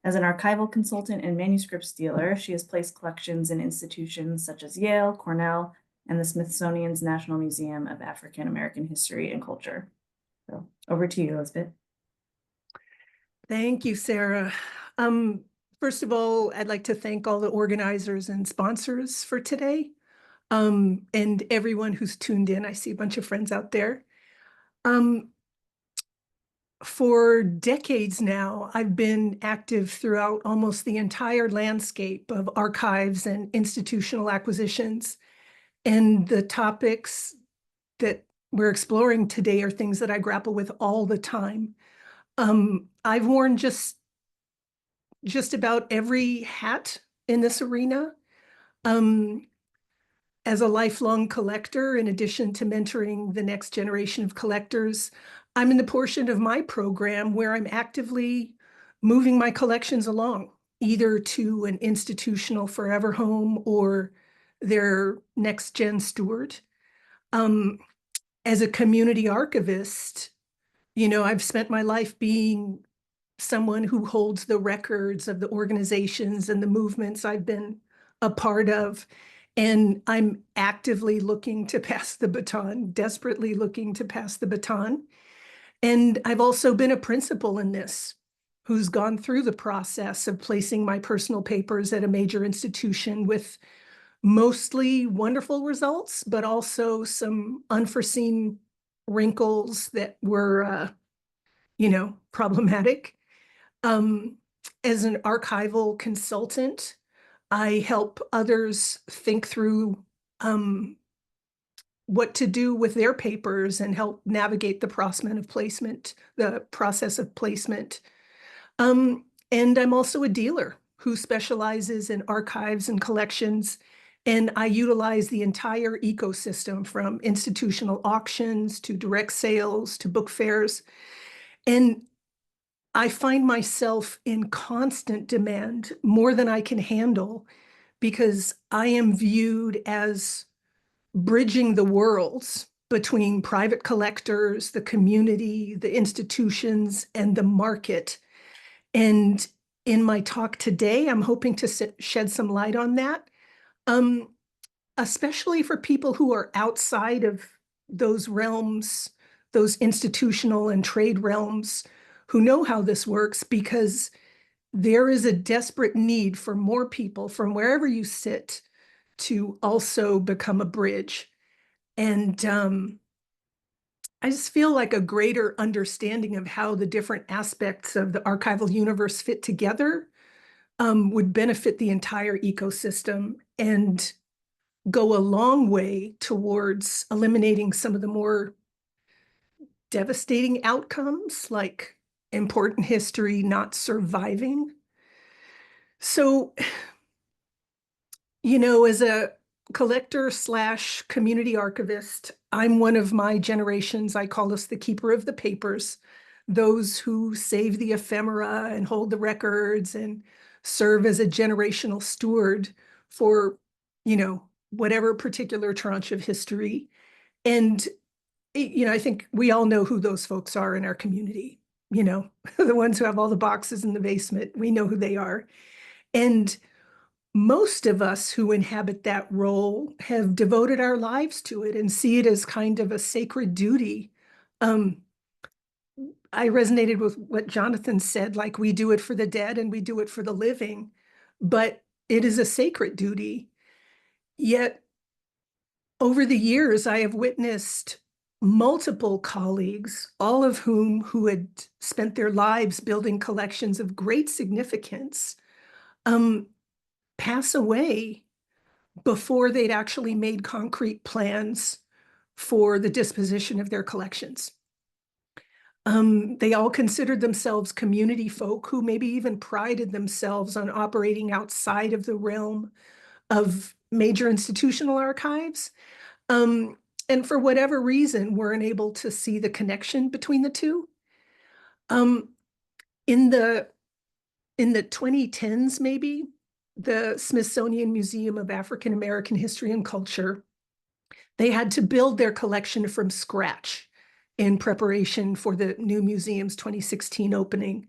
Speaker 1: As an archival consultant and manuscripts dealer, she has placed collections in institutions such as Yale, Cornell, and the Smithsonian's National Museum of African American History and Culture. So over to you, Elizabeth.
Speaker 4: Thank you, Sarah. First of all, I'd like to thank all the organizers and sponsors for today, and everyone who's tuned in. I see a bunch of friends out there. For decades now, I've been active throughout almost the entire landscape of archives and institutional acquisitions. And the topics that we're exploring today are things that I grapple with all the time. I've worn just about every hat in this arena. As a lifelong collector, in addition to mentoring the next generation of collectors, I'm in the portion of my program where I'm actively moving my collections along, either to an institutional forever home or their next gen steward. As a community archivist, I've spent my life being someone who holds the records of the organizations and the movements I've been a part of. And I'm actively looking to pass the baton, desperately looking to pass the baton. And I've also been a principal in this, who's gone through the process of placing my personal papers at a major institution with mostly wonderful results, but also some unforeseen wrinkles that were, problematic. As an archival consultant, I help others think through what to do with their papers and help navigate the process of placement. And I'm also a dealer who specializes in archives and collections, and I utilize the entire ecosystem from institutional auctions to direct sales to book fairs. And I find myself in constant demand, more than I can handle, because I am viewed as bridging the worlds between private collectors, the community, the institutions, and the market. And in my talk today, I'm hoping to shed some light on that, especially for people who are outside of those realms, those institutional and trade realms, who know how this works, because there is a desperate need for more people from wherever you sit to also become a bridge. And I just feel like a greater understanding of how the different aspects of the archival universe fit together would benefit the entire ecosystem and go a long way towards eliminating some of the more devastating outcomes, like important history not surviving. So, as a collector / community archivist, I'm one of my generations. I call us the keeper of the papers, those who save the ephemera and hold the records and serve as a generational steward for, whatever particular tranche of history. And, I think we all know who those folks are in our community, the ones who have all the boxes in the basement. We know who they are. And most of us who inhabit that role have devoted our lives to it and see it as kind of a sacred duty. I resonated with what Jonathan said, like we do it for the dead and we do it for the living, but it is a sacred duty. Yet over the years, I have witnessed multiple colleagues, all of whom who had spent their lives building collections of great significance, pass away before they'd actually made concrete plans for the disposition of their collections. They all considered themselves community folk who maybe even prided themselves on operating outside of the realm of major institutional archives. And for whatever reason, weren't able to see the connection between the two. In the 2010s, maybe, the Smithsonian Museum of African American History and Culture, they had to build their collection from scratch in preparation for the new museum's 2016 opening.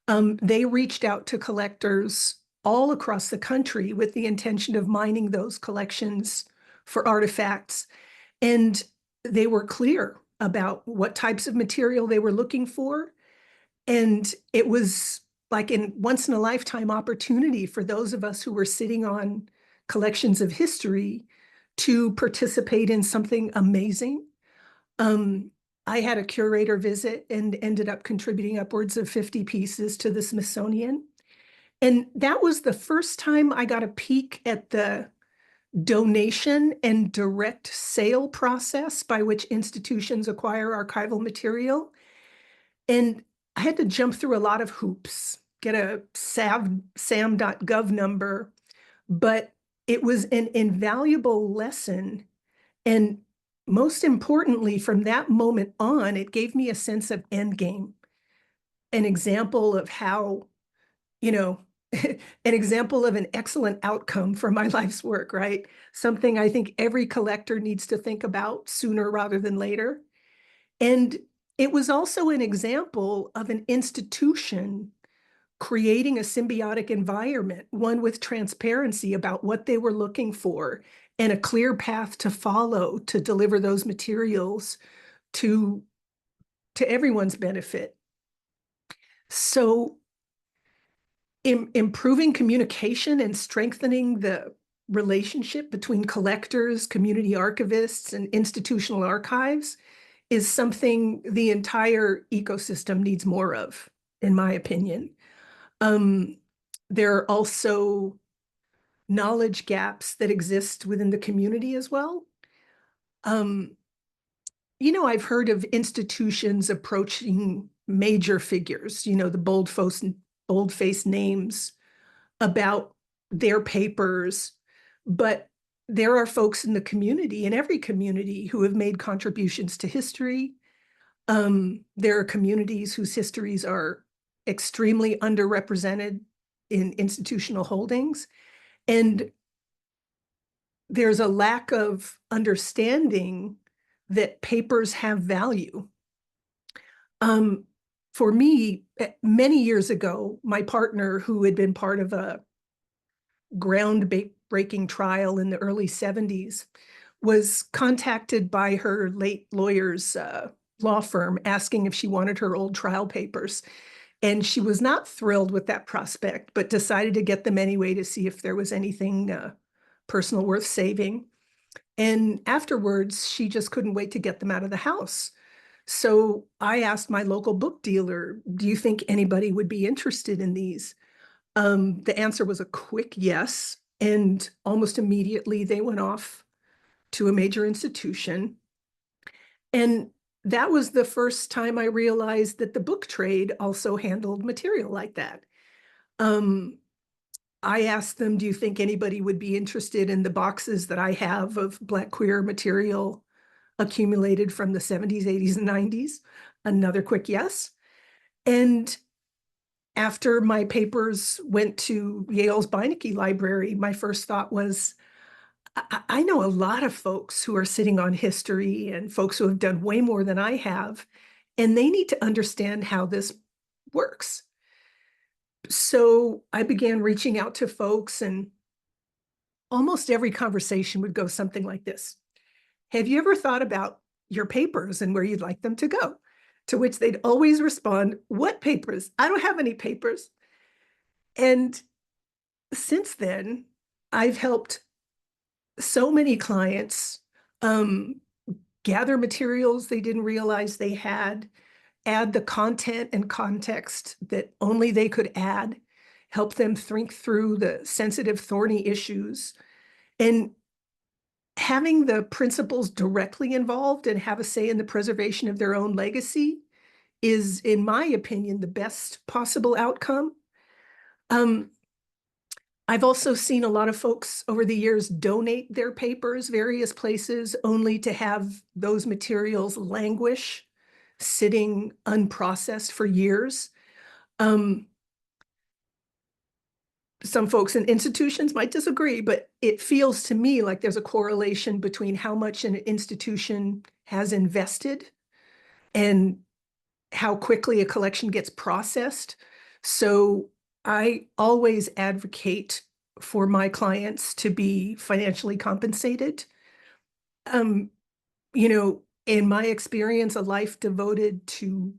Speaker 4: They reached out to collectors all across the country with the intention of mining those collections for artifacts. And they were clear about what types of material they were looking for. And it was like a once in a lifetime opportunity for those of us who were sitting on collections of history to participate in something amazing. I had a curator visit and ended up contributing upwards of 50 pieces to the Smithsonian. And that was the first time I got a peek at the donation and direct sale process by which institutions acquire archival material. And I had to jump through a lot of hoops, get a sam.gov number, but it was an invaluable lesson. And most importantly, from that moment on, it gave me a sense of endgame, an example of how, an example of an excellent outcome for my life's work, right? Something I think every collector needs to think about sooner rather than later. And it was also an example of an institution creating a symbiotic environment, one with transparency about what they were looking for and a clear path to follow to deliver those materials to to everyone's benefit. So improving communication and strengthening the relationship between collectors, community archivists, and institutional archives is something the entire ecosystem needs more of, in my opinion. There are also knowledge gaps that exist within the community as well. I've heard of institutions approaching major figures, the bold-faced names about their papers, but there are folks in the community, in every community, who have made contributions to history. There are communities whose histories are extremely underrepresented in institutional holdings. And there's a lack of understanding that papers have value. For me, many years ago, my partner, who had been part of a groundbreaking trial in the early 70s, was contacted by her late lawyer's law firm asking if she wanted her old trial papers. And she was not thrilled with that prospect, but decided to get them anyway to see if there was anything personal worth saving. And afterwards, she just couldn't wait to get them out of the house. So I asked my local book dealer, do you think anybody would be interested in these? The answer was a quick yes. And almost immediately they went off to a major institution. And that was the first time I realized that the book trade also handled material like that. I asked them, do you think anybody would be interested in the boxes that I have of Black queer material accumulated from the 70s, 80s, and 90s? Another quick yes. And after my papers went to Yale's Beinecke Library, my first thought was, I know a lot of folks who are sitting on history and folks who have done way more than I have, and they need to understand how this works. So I began reaching out to folks, and almost every conversation would go something like this. Have you ever thought about your papers and where you'd like them to go? To which they'd always respond, what papers? I don't have any papers. And since then, I've helped so many clients gather materials they didn't realize they had, add the content and context that only they could add, help them think through the sensitive, thorny issues, and having the principals directly involved and have a say in the preservation of their own legacy is, in my opinion, the best possible outcome. I've also seen a lot of folks over the years donate their papers various places only to have those materials languish, sitting unprocessed for years. Some folks in institutions might disagree, but it feels to me like there's a correlation between how much an institution has invested and how quickly a collection gets processed. So I always advocate for my clients to be financially compensated. In my experience, a life devoted to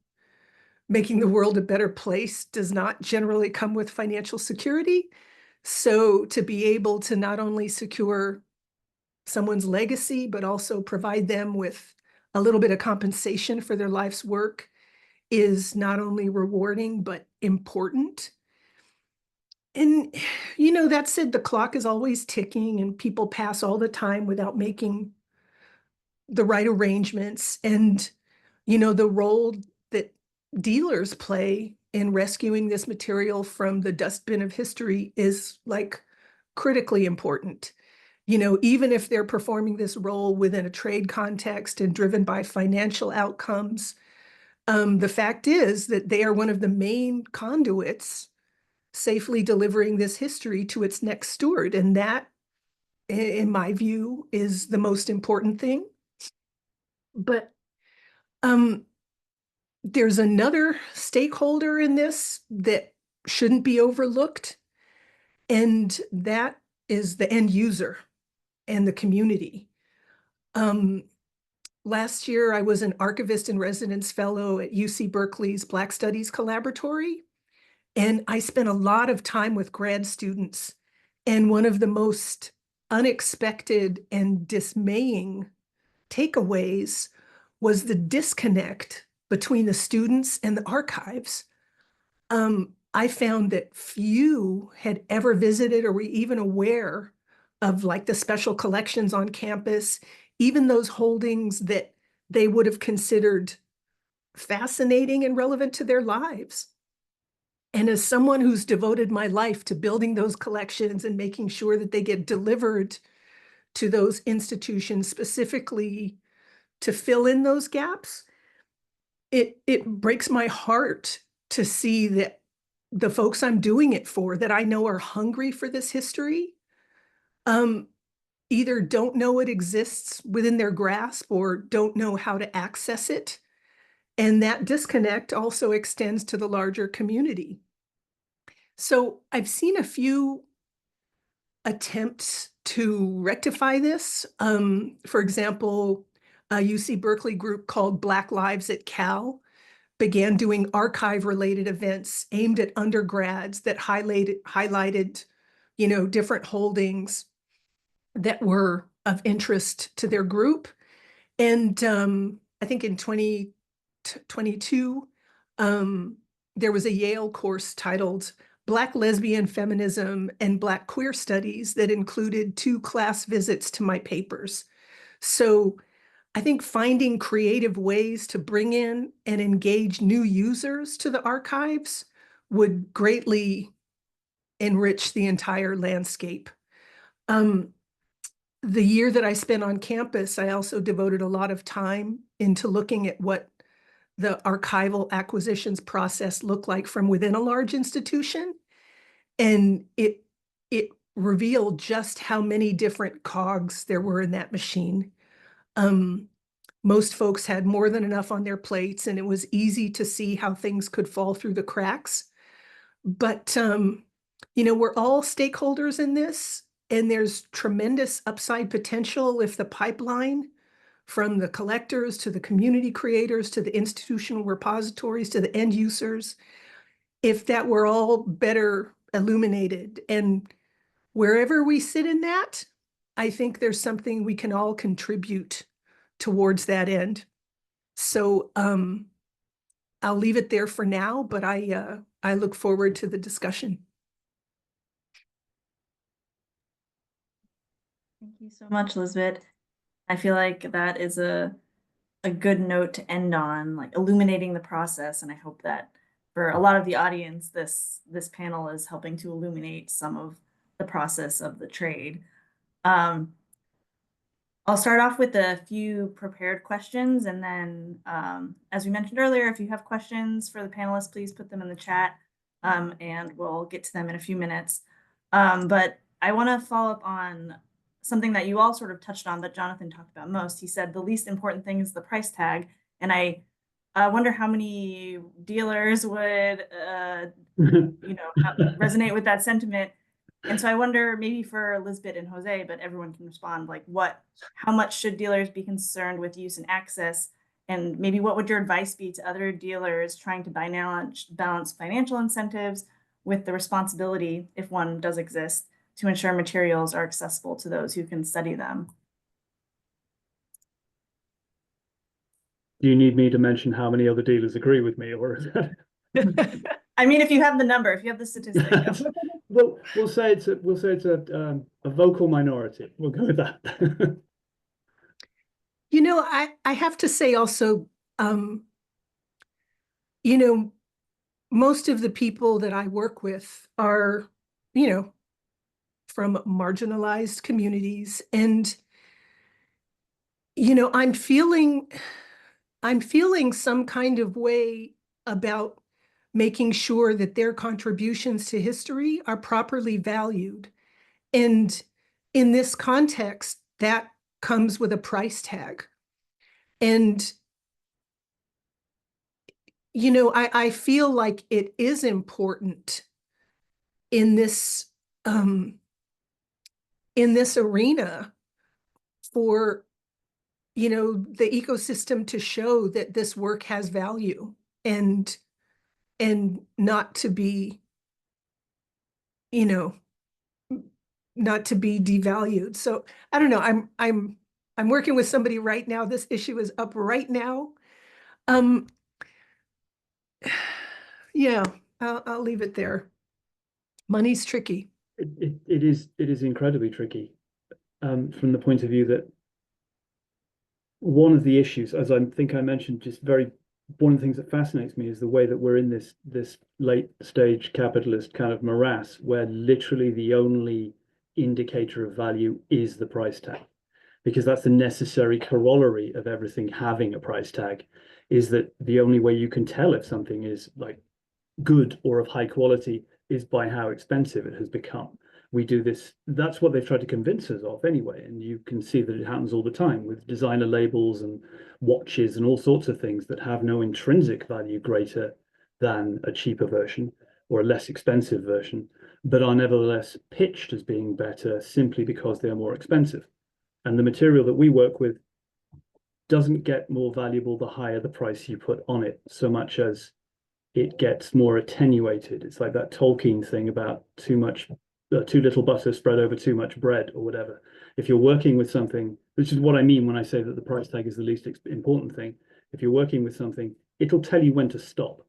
Speaker 4: making the world a better place does not generally come with financial security. So to be able to not only secure someone's legacy, but also provide them with a little bit of compensation for their life's work is not only rewarding, but important. And, that said, the clock is always ticking and people pass all the time without making the right arrangements. And, the role that dealers play in rescuing this material from the dustbin of history is critically important. Even if they're performing this role within a trade context and driven by financial outcomes, the fact is that they are one of the main conduits safely delivering this history to its next steward. And that, in my view, is the most important thing. But there's another stakeholder in this that shouldn't be overlooked, and that is the end user and the community. last year I was an archivist in residence fellow at UC Berkeley's Black Studies Collaboratory. And I spent a lot of time with grad students. And one of the most unexpected and dismaying takeaways was the disconnect between the students and the archives. I found that few had ever visited or were even aware of like the special collections on campus, even those holdings that they would have considered fascinating and relevant to their lives. And as someone who's devoted my life to building those collections and making sure that they get delivered to those institutions specifically to fill in those gaps, it breaks my heart to see that the folks I'm doing it for, that I know are hungry for this history, either don't know it exists within their grasp or don't know how to access it. And that disconnect also extends to the larger community. So I've seen a few attempts to rectify this. For example, a UC Berkeley group called Black Lives at Cal began doing archive-related events aimed at undergrads that highlighted, different holdings that were of interest to their group. And I think in 2022, there was a Yale course titled Black Lesbian Feminism and Black Queer Studies that included 2 class visits to my papers. So I think finding creative ways to bring in and engage new users to the archives would greatly enrich the entire landscape. The year that I spent on campus, I also devoted a lot of time into looking at what the archival acquisitions process looked like from within a large institution. And it revealed just how many different cogs there were in that machine. Most folks had more than enough on their plates, and it was easy to see how things could fall through the cracks. But, we're all stakeholders in this, and there's tremendous upside potential if the pipeline from the collectors to the community creators to the institutional repositories to the end users, if that were all better illuminated. And wherever we sit in that, I think there's something we can all contribute towards that end. So I'll leave it there for now, but I look forward to the discussion.
Speaker 1: Thank you so much, Elizabeth. I feel like that is a good note to end on, like illuminating the process. And I hope that for a lot of the audience, this panel is helping to illuminate some of the process of the trade. I'll start off with a few prepared questions, and then, as we mentioned earlier, if you have questions for the panelists, please put them in the chat, and we'll get to them in a few minutes. But I want to follow up on something that you all sort of touched on, but Jonathan talked about most. He said the least important thing is the price tag, and I wonder how many dealers would, resonate with that sentiment. And so I wonder, maybe for Elizabeth and Jose, but everyone can respond, like how much should dealers be concerned with use and access? And maybe what would your advice be to other dealers trying to balance financial incentives with the responsibility, if one does exist, to ensure materials are accessible to those who can study them?
Speaker 3: Do you need me to mention how many other dealers agree with me, or is that...
Speaker 1: I mean, if you have the number, if you have the statistic.
Speaker 3: Well, we'll say it's a vocal minority. We'll go with that.
Speaker 4: I have to say also, most of the people that I work with are, from marginalized communities, and I'm feeling some kind of way about making sure that their contributions to history are properly valued. And in this context, that comes with a price tag. And, I feel like it is important in this arena for you know, the ecosystem to show that this work has value and not to be, you know, not to be devalued. So I don't know, I'm working with somebody right now. This issue is up right now. Yeah, I'll leave it there. Money's tricky.
Speaker 3: It is incredibly tricky, from the point of view that one of the issues, as I think I mentioned, one of the things that fascinates me is the way that we're in this late stage capitalist kind of morass, where literally the only indicator of value is the price tag, because that's the necessary corollary of everything having a price tag, is that the only way you can tell if something is like good or of high quality is by how expensive it has become. We do this, that's what they've tried to convince us of anyway. And you can see that it happens all the time with designer labels and watches and all sorts of things that have no intrinsic value greater than a cheaper version or a less expensive version, but are nevertheless pitched as being better simply because they are more expensive. And the material that we work with doesn't get more valuable the higher the price you put on it, so much as it gets more attenuated. It's like that Tolkien thing about too little butter spread over too much bread or whatever. If you're working with something, which is what I mean when I say that the price tag is the least important thing, if you're working with something, it'll tell you when to stop.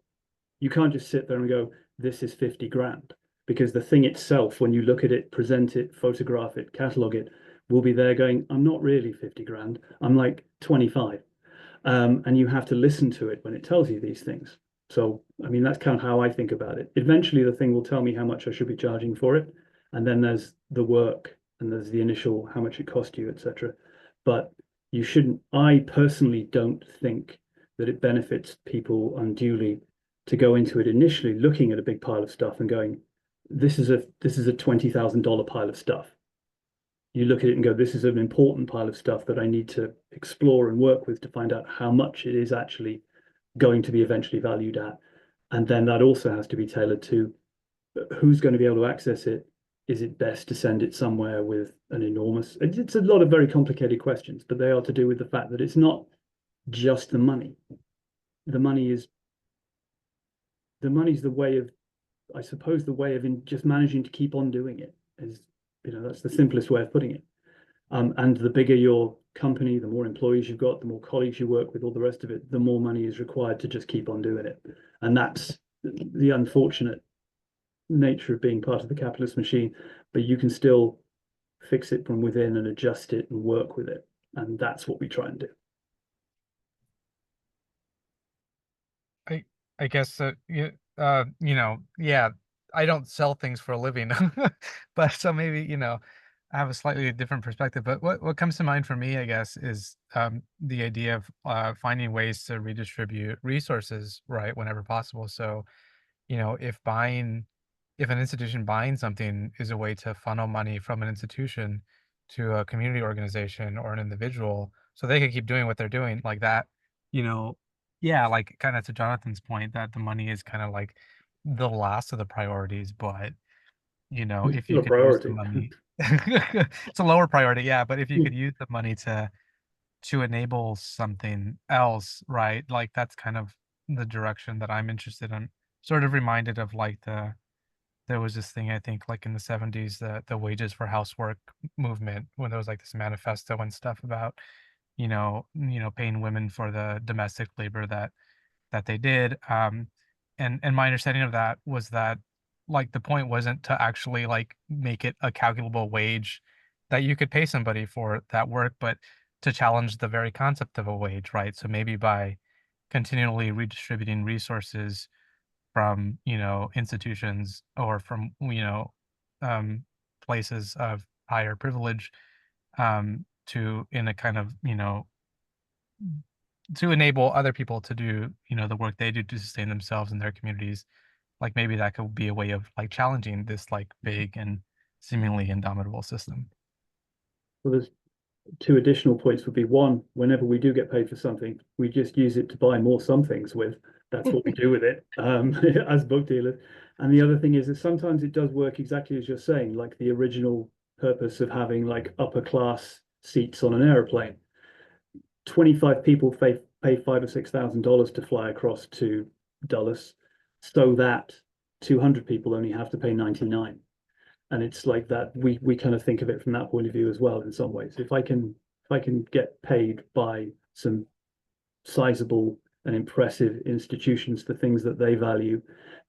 Speaker 3: You can't just sit there and go, this is 50 grand, because the thing itself, when you look at it, present it, photograph it, catalog it, will be there going, I'm not really 50 grand, I'm like 25. And you have to listen to it when it tells you these things. So, I mean, that's kind of how I think about it. Eventually, the thing will tell me how much I should be charging for it. And then there's the work and there's the initial, how much it cost you, etc. But you shouldn't, I personally don't think that it benefits people unduly to go into it initially looking at a big pile of stuff and going, this is a $20,000 pile of stuff. You look at it and go, this is an important pile of stuff that I need to explore and work with to find out how much it is actually going to be eventually valued at. And then that also has to be tailored to who's going to be able to access it. Is it best to send it somewhere with an enormous, it's a lot of very complicated questions, but they are to do with the fact that it's not just the money. The money's the way of, I suppose, the way of just managing to keep on doing it is, that's the simplest way of putting it. And the bigger your company, the more employees you've got, the more colleagues you work with, all the rest of it, the more money is required to just keep on doing it. And that's the unfortunate nature of being part of the capitalist machine, but you can still fix it from within and adjust it and work with it. And that's what we try and do.
Speaker 2: I guess yeah, I don't sell things for a living, but so maybe I have a slightly different perspective. But what comes to mind for me, I guess, is the idea of finding ways to redistribute resources, right, whenever possible. So if an institution buying something is a way to funnel money from an institution to a community organization or an individual, so they can keep doing what they're doing, like that, yeah, like kind of to Jonathan's point, that the money is kind of like the last of the priorities, but
Speaker 3: It's
Speaker 2: if
Speaker 3: still
Speaker 2: you
Speaker 3: a
Speaker 2: could use the
Speaker 3: priority.
Speaker 2: money, it's a lower priority, yeah, but if you could use the money to enable something else, right? Like that's kind of the direction that I'm interested in. Sort of reminded of like there was this thing, I think, like in the 70s, the wages for housework movement, when there was like this manifesto and stuff about paying women for the domestic labor that they did. And my understanding of that was that like the point wasn't to actually like make it a calculable wage that you could pay somebody for that work, but to challenge the very concept of a wage, right? So maybe by continually redistributing resources from institutions or from um, places of higher privilege, to in a kind of to enable other people to do the work they do to sustain themselves and their communities. Like maybe that could be a way of like challenging this like big and seemingly indomitable system.
Speaker 3: Well, there's two additional points would be one, whenever we do get paid for something, we just use it to buy more somethings with. That's what we do with it, as book dealers. And the other thing is that sometimes it does work exactly as you're saying, like the original purpose of having like upper class seats on an aeroplane. 25 people pay $5,000 or $6,000 to fly across to Dulles, so that 200 people only have to pay 99. And it's like that. We kind of think of it from that point of view as well. In some ways, if I can get paid by some sizable and impressive institutions for things that they value,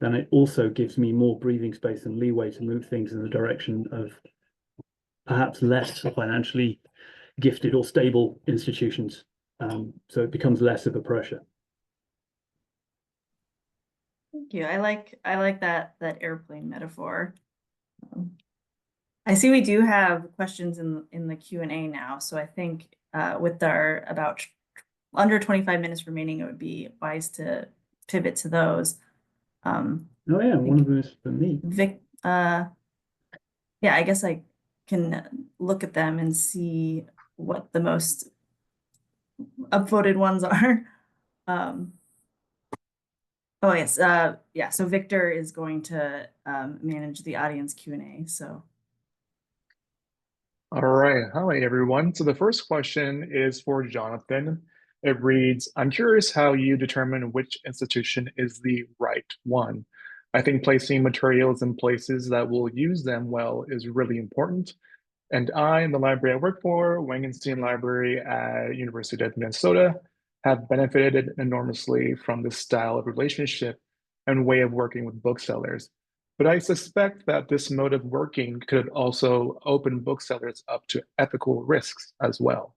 Speaker 3: then it also gives me more breathing space and leeway to move things in the direction of perhaps less financially gifted or stable institutions. So it becomes less of a pressure.
Speaker 1: Thank you. I like that airplane metaphor. I see we do have questions in the Q&A now, so I think with our about under 25 minutes remaining, it would be wise to pivot to those.
Speaker 3: Oh yeah, one of them is for me.
Speaker 1: Vic, yeah, I guess I can look at them and see what the most upvoted ones are. Oh yes, yeah. So Victor is going to manage the audience Q&A. So.
Speaker 5: All right, hi everyone. So the first question is for Jonathan. It reads, I'm curious how you determine which institution is the right one. I think placing materials in places that will use them well is really important. And I, in the library I work for, Wangenstein Library at University of Minnesota, have benefited enormously from this style of relationship and way of working with booksellers. But I suspect that this mode of working could also open booksellers up to ethical risks as well.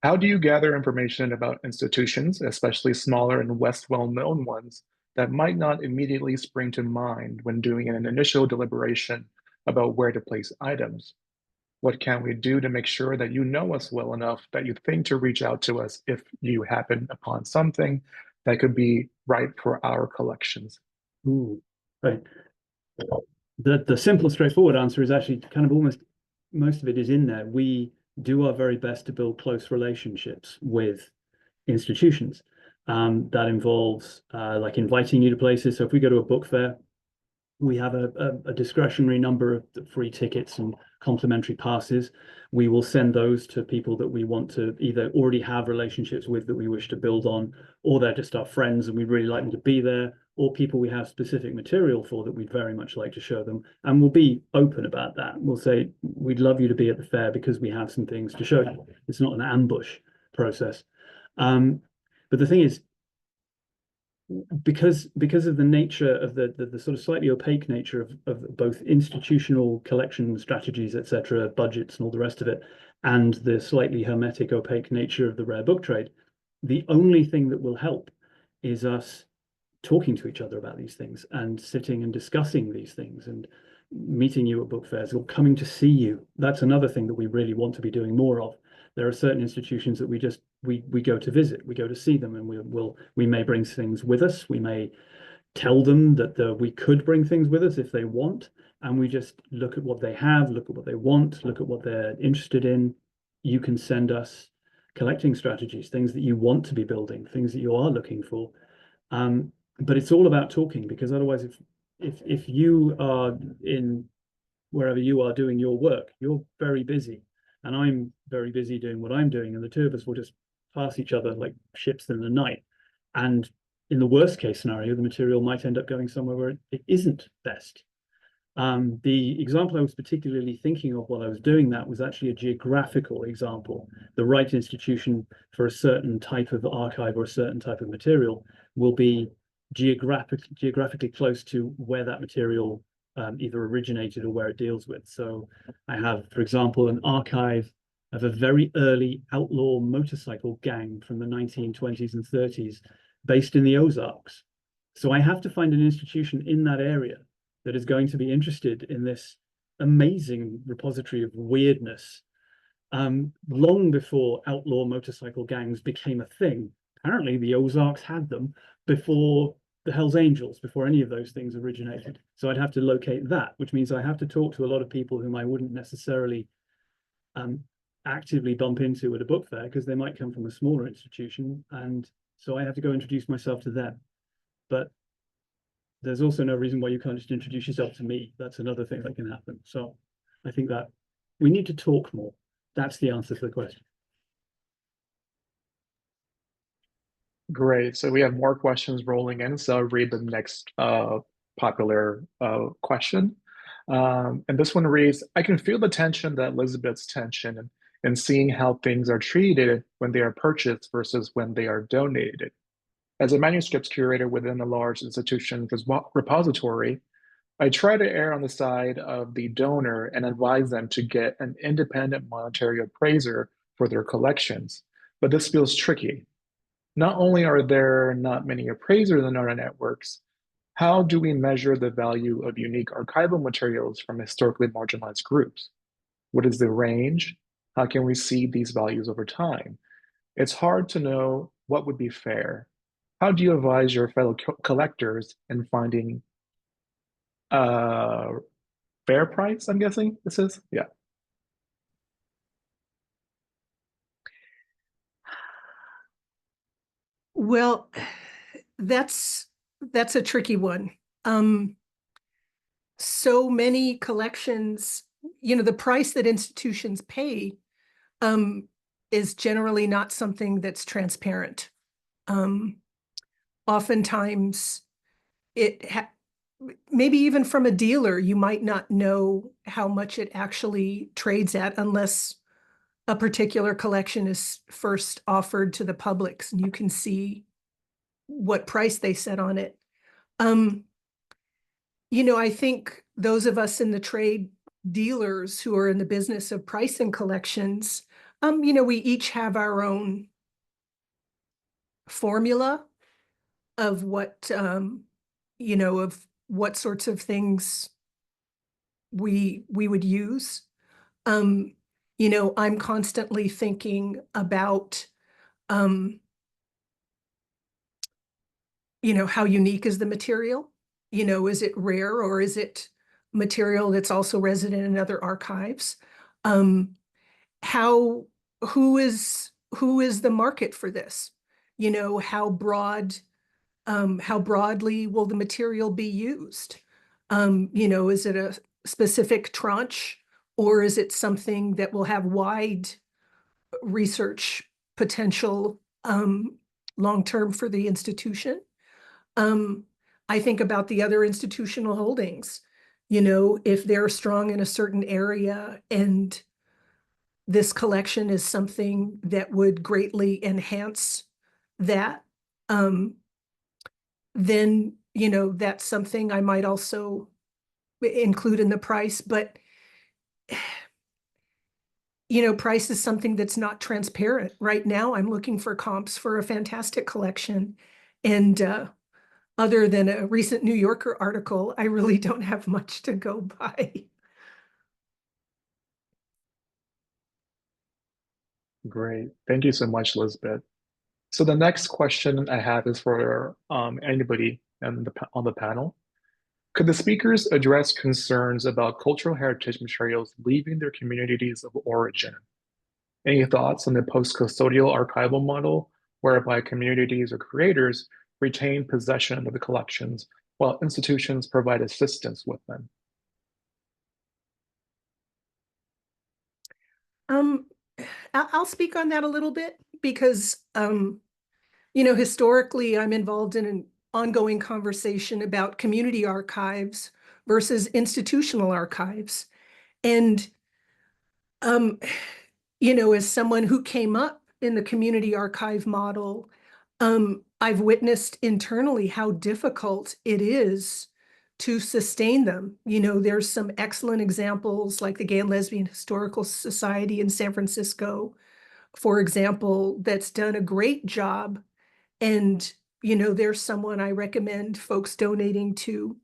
Speaker 5: How do you gather information about institutions, especially smaller and less well-known ones, that might not immediately spring to mind when doing an initial deliberation about where to place items? What can we do to make sure that you know us well enough that you think to reach out to us if you happen upon something that could be right for our collections?
Speaker 3: Ooh, right. The simple, straightforward answer is actually kind of almost most of it is in there. We do our very best to build close relationships with institutions. That involves like inviting you to places. So if we go to a book fair, we have a discretionary number of free tickets and complimentary passes. We will send those to people that we want to either already have relationships with that we wish to build on, or they're just our friends and we'd really like them to be there, or people we have specific material for that we'd very much like to show them. And we'll be open about that. We'll say, we'd love you to be at the fair because we have some things to show you. It's not an ambush process. But the thing is, because of the nature of the sort of slightly opaque nature of both institutional collection strategies, etc., budgets and all the rest of it, and the slightly hermetic, opaque nature of the rare book trade, the only thing that will help is us talking to each other about these things and sitting and discussing these things and meeting you at book fairs or coming to see you. That's another thing that we really want to be doing more of. There are certain institutions that we go to visit, we go to see them, and we may bring things with us. We may tell them that we could bring things with us if they want, and we just look at what they have, look at what they want, look at what they're interested in. You can send us collecting strategies, things that you want to be building, things that you are looking for. But it's all about talking, because otherwise, if you are in wherever you are doing your work, you're very busy. And I'm very busy doing what I'm doing, and the two of us will just pass each other like ships in the night. And in the worst case scenario, the material might end up going somewhere where it isn't best. The example I was particularly thinking of while I was doing that was actually a geographical example. The right institution for a certain type of archive or a certain type of material will be geographically close to where that material either originated or where it deals with. So I have, for example, an archive of a very early outlaw motorcycle gang from the 1920s and 30s based in the Ozarks. So I have to find an institution in that area that is going to be interested in this amazing repository of weirdness. Long before outlaw motorcycle gangs became a thing, apparently the Ozarks had them before the Hells Angels, before any of those things originated. So I'd have to locate that, which means I have to talk to a lot of people whom I wouldn't necessarily actively bump into at a book fair, because they might come from a smaller institution, and so I have to go introduce myself to them. But there's also no reason why you can't just introduce yourself to me. That's another thing that can happen. So I think that we need to talk more. That's the answer to the question.
Speaker 5: Great. So we have more questions rolling in. So I'll read the next popular question. And this one reads, I can feel the tension that Elizabeth's tension in seeing how things are treated when they are purchased versus when they are donated. As a manuscripts curator within a large institution repository, I try to err on the side of the donor and advise them to get an independent monetary appraiser for their collections. But this feels tricky. Not only are there not many appraisers in our networks, how do we measure the value of unique archival materials from historically marginalized groups? What is the range? How can we see these values over time? It's hard to know what would be fair. How do you advise your fellow collectors in finding a fair price, I'm guessing this is? Yeah.
Speaker 4: Well, that's a tricky one. So many collections, the price that institutions pay is generally not something that's transparent. Oftentimes, maybe even from a dealer, you might not know how much it actually trades at unless a particular collection is first offered to the public and you can see what price they set on it. I think those of us in the trade, dealers who are in the business of pricing collections, we each have our own formula of what, of what sorts of things we would use. I'm constantly thinking about, how unique is the material? Is it rare or is it material that's also resident in other archives? Who is the market for this? How broadly will the material be used? Is it a specific tranche or is it something that will have wide research potential long-term for the institution? I think about the other institutional holdings, if they're strong in a certain area and this collection is something that would greatly enhance that, then, that's something I might also include in the price. But, price is something that's not transparent. Right now, I'm looking for comps for a fantastic collection. And other than a recent New Yorker article, I really don't have much to go by.
Speaker 5: Great. Thank you so much, Elizabeth. So the next question I have is for anybody on the panel. Could the speakers address concerns about cultural heritage materials leaving their communities of origin? Any thoughts on the post-custodial archival model, whereby communities or creators retain possession of the collections while institutions provide assistance with them?
Speaker 4: I'll speak on that a little bit because, historically, I'm involved in an ongoing conversation about community archives versus institutional archives. And, as someone who came up in the community archive model, I've witnessed internally how difficult it is to sustain them. There's some excellent examples like the Gay and Lesbian Historical Society in San Francisco, for example, that's done a great job. And, there's someone I recommend folks donating to.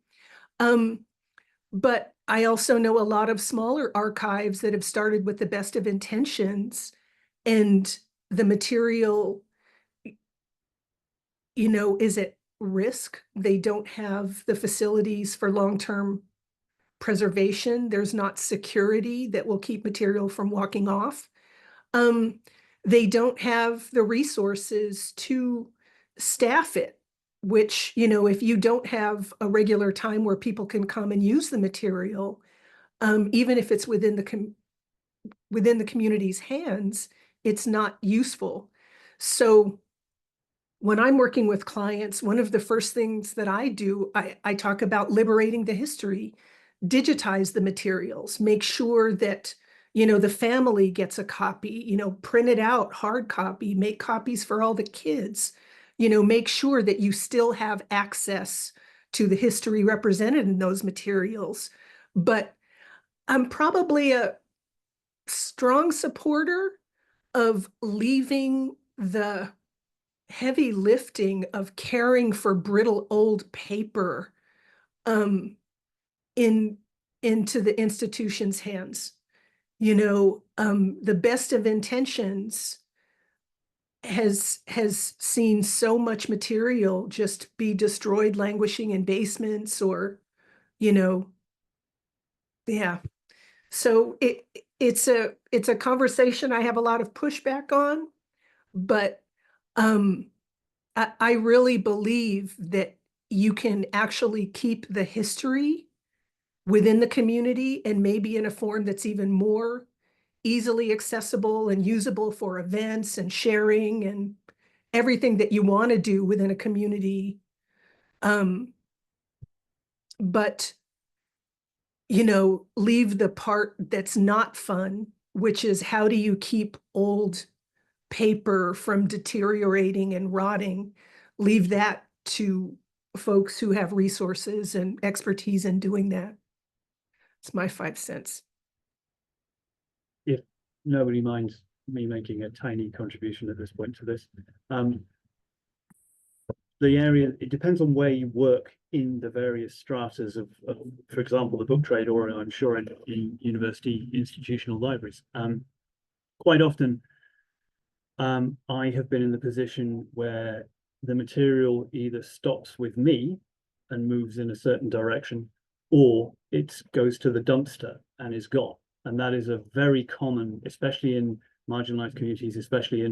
Speaker 4: But I also know a lot of smaller archives that have started with the best of intentions, and the material, is at risk. They don't have the facilities for long-term preservation. There's not security that will keep material from walking off. They don't have the resources to staff it, which, if you don't have a regular time where people can come and use the material, even if it's within the community's hands, it's not useful. So when I'm working with clients, one of the first things that I do, I talk about liberating the history, digitize the materials, make sure that, the family gets a copy, print it out, hard copy, make copies for all the kids, make sure that you still have access to the history represented in those materials. But I'm probably a strong supporter of leaving the heavy lifting of caring for brittle old paper into the institution's hands. The best of intentions has seen so much material just be destroyed, languishing in basements, or yeah. So it's a conversation I have a lot of pushback on, but I really believe that you can actually keep the history within the community, and maybe in a form that's even more easily accessible and usable for events and sharing and everything that you want to do within a community. But, leave the part that's not fun, which is how do you keep old paper from deteriorating and rotting, leave that to folks who have resources and expertise in doing that. It's my 5 cents.
Speaker 3: If nobody minds me making a tiny contribution at this point to this, the area, it depends on where you work in the various stratas of for example, the book trade, or I'm sure in university institutional libraries. Quite often, I have been in the position where the material either stops with me and moves in a certain direction, or it goes to the dumpster and is gone. And that is a very common, especially in marginalized communities, especially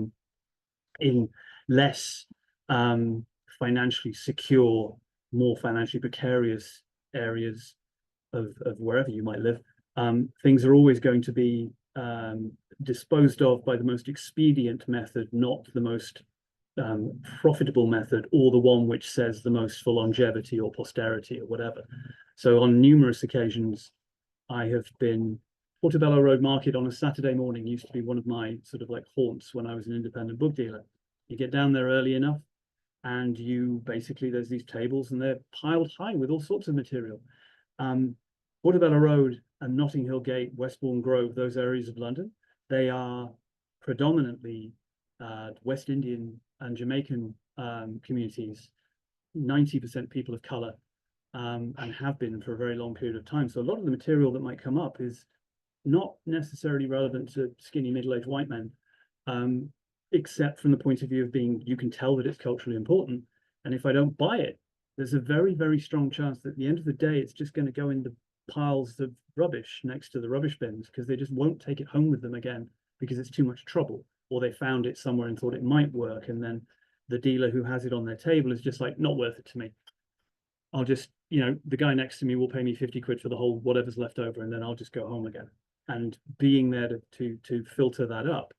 Speaker 3: in less financially secure, more financially precarious areas of wherever you might live. Things are always going to be disposed of by the most expedient method, not the most profitable method, or the one which says the most for longevity or posterity or whatever. So on numerous occasions, I have been, Portobello Road Market on a Saturday morning used to be one of my sort of like haunts when I was an independent book dealer. You get down there early enough and you basically, there's these tables and they're piled high with all sorts of material. Portobello Road and Notting Hill Gate, Westbourne Grove, those areas of London, they are predominantly West Indian and Jamaican communities, 90% people of color, and have been for a very long period of time. So a lot of the material that might come up is not necessarily relevant to skinny middle-aged white men, except from the point of view of being, you can tell that it's culturally important. And if I don't buy it, there's a very, very strong chance that at the end of the day, it's just going to go in the piles of rubbish next to the rubbish bins, because they just won't take it home with them again because it's too much trouble, or they found it somewhere and thought it might work, and then the dealer who has it on their table is just like, not worth it to me. I'll just, the guy next to me will pay me 50 quid for the whole whatever's left over, and then I'll just go home again. And being there to filter that up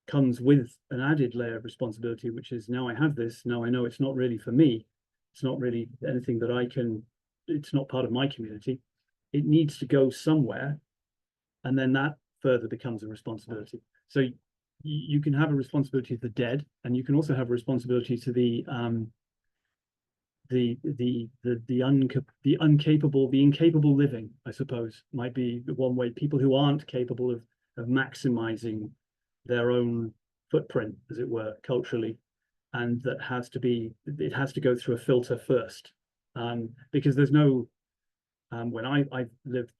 Speaker 3: comes with an added layer of responsibility, which is, now I have this, now I know it's not really for me, it's not really anything that I can, it's not part of my community, it needs to go somewhere, and then that further becomes a responsibility. So you can have a responsibility to the dead, and you can also have a responsibility to the incapable living, I suppose, might be one way. People who aren't capable of maximizing their own footprint, as it were, culturally, and that has to be, it has to go through a filter first, because there's no, when I lived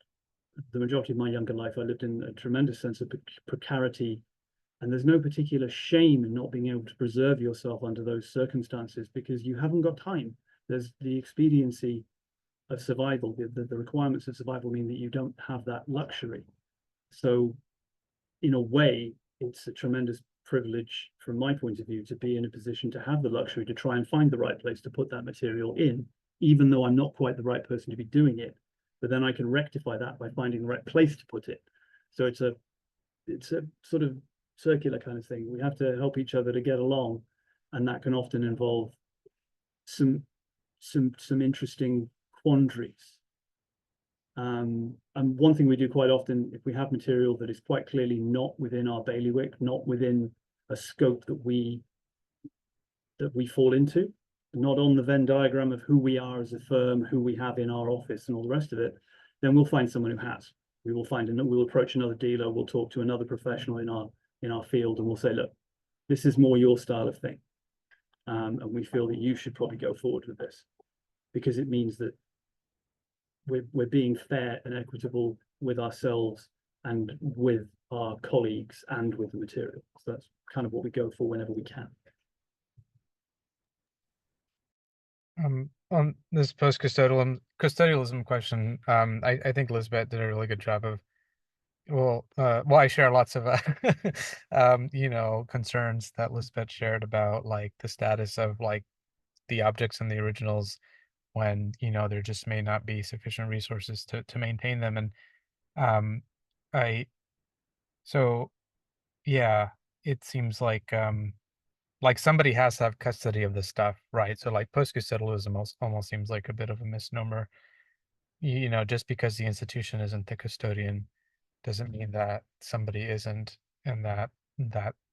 Speaker 3: the majority of my younger life, I lived in a tremendous sense of precarity, and there's no particular shame in not being able to preserve yourself under those circumstances, because you haven't got time. There's the expediency of survival, the requirements of survival mean that you don't have that luxury. So in a way, it's a tremendous privilege from my point of view to be in a position to have the luxury to try and find the right place to put that material in, even though I'm not quite the right person to be doing it. But then I can rectify that by finding the right place to put it. So it's a sort of circular kind of thing. We have to help each other to get along. and that can often involve some interesting quandaries. And one thing we do quite often, if we have material that is quite clearly not within our bailiwick, not within a scope that we fall into, not on the Venn diagram of who we are as a firm, who we have in our office and all the rest of it, then we'll find someone who has. We'll approach another dealer, we'll talk to another professional in our field, and we'll say, look, this is more your style of thing. And we feel that you should probably go forward with this, because it means that we're being fair and equitable with ourselves and with our colleagues and with the material. So that's kind of what we go for whenever we can.
Speaker 2: On this post-custodialism question, I think Lisbeth did a really good job of, well, I share lots of you know, concerns that Lisbeth shared about like the status of like the objects and the originals when, you know, there just may not be sufficient resources to maintain them. And so yeah, it seems like somebody has to have custody of this stuff, right? So like post-custodialism almost seems like a bit of a misnomer. You know, just because the institution isn't the custodian doesn't mean that somebody isn't, and that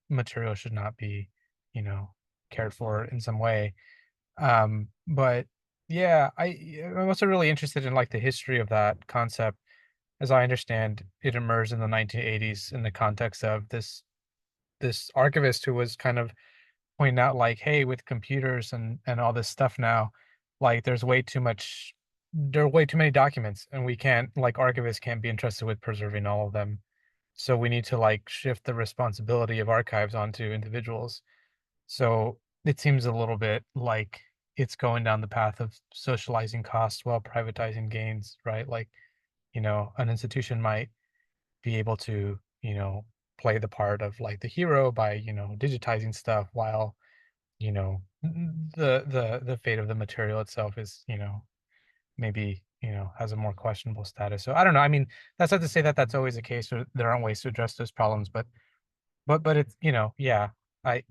Speaker 2: material should not be, you know, cared for in some way. But yeah, I'm also really interested in like the history of that concept. As I understand, it emerged in the 1980s in the context of this archivist who was kind of pointing out like, hey, with computers and all this stuff now, like there are way too many documents, and we can't, like, archivists can't be entrusted with preserving all of them. So we need to like shift the responsibility of archives onto individuals. So it seems a little bit like it's going down the path of socializing costs while privatizing gains, right? Like, you know, an institution might be able to, you know, play the part of like the hero by, you know, digitizing stuff, while, you know, the fate of the material itself is, you know, maybe, you know, has a more questionable status. So I don't know. I mean, that's not to say that that's always the case, or there aren't ways to address those problems, but it's, you know, yeah, I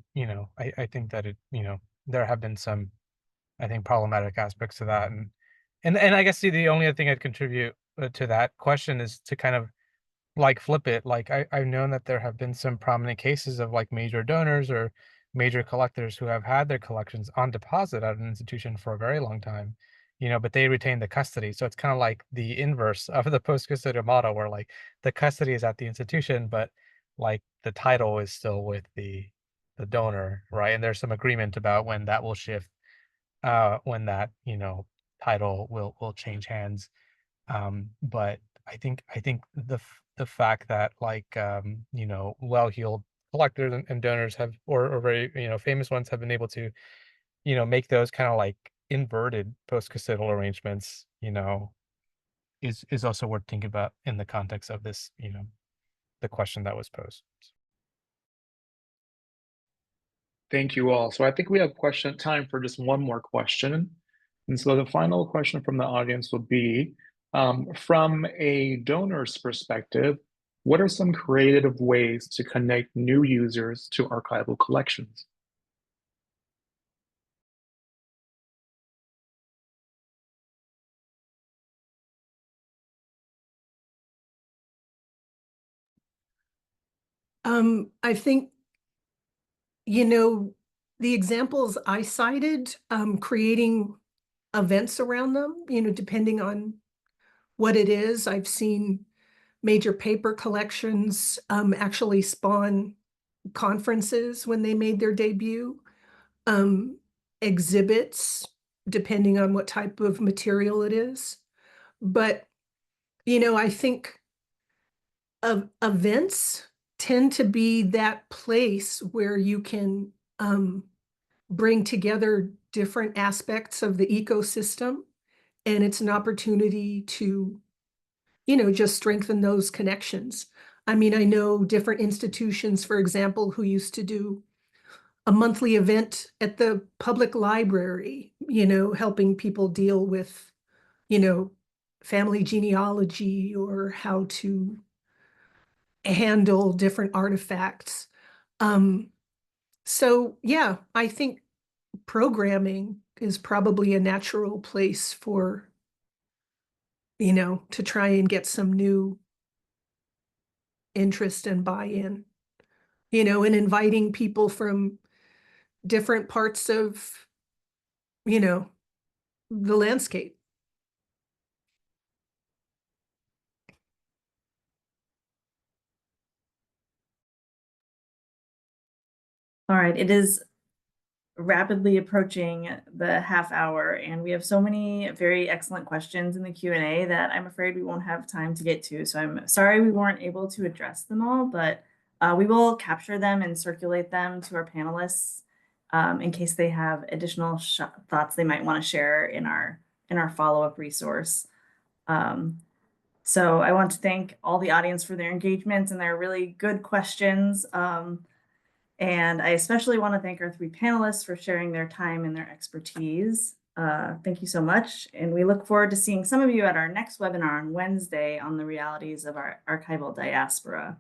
Speaker 2: think that it, you know, there have been some, I think, problematic aspects to that. And I guess the only other thing I'd contribute to that question is to kind of like flip it. Like I've known that there have been some prominent cases of like major donors or major collectors who have had their collections on deposit at an institution for a very long time, you know, but they retain the custody. So it's kind of like the inverse of the post-custodial model, where like the custody is at the institution, but like the title is still with the donor, right? And there's some agreement about when that will shift, when that, you know, title will change hands. But I think the fact that like, you know, well-heeled collectors and donors have, or very, you know, famous ones have been able to, you know, make those kind of like inverted post-custodial arrangements, you know, is also worth thinking about in the context of this, you know, the question that was posed.
Speaker 5: Thank you all. So I think we have time for just one more question. And so the final question from the audience will be, from a donor's perspective, what are some creative ways to connect new users to archival collections?
Speaker 4: I think, you know, the examples I cited, creating events around them, you know, depending on what it is. I've seen major paper collections actually spawn conferences when they made their debut, exhibits, depending on what type of material it is. But, you know, I think events tend to be that place where you can bring together different aspects of the ecosystem, and it's an opportunity to, you know, just strengthen those connections. I mean, I know different institutions, for example, who used to do a monthly event at the public library, you know, helping people deal with, you know, family genealogy or how to handle different artifacts. So yeah, I think programming is probably a natural place for, to try and get some new interest and buy-in, and inviting people from different parts of, the landscape.
Speaker 1: All right, it is rapidly approaching the half hour, and we have so many very excellent questions in the Q&A that I'm afraid we won't have time to get to. So I'm sorry we weren't able to address them all, but we will capture them and circulate them to our panelists in case they have additional thoughts they might want to share in our follow-up resource. So I want to thank all the audience for their engagement and their really good questions. And I especially want to thank our 3 panelists for sharing their time and their expertise. Thank you so much. And we look forward to seeing some of you at our next webinar on Wednesday on the realities of our archival diaspora.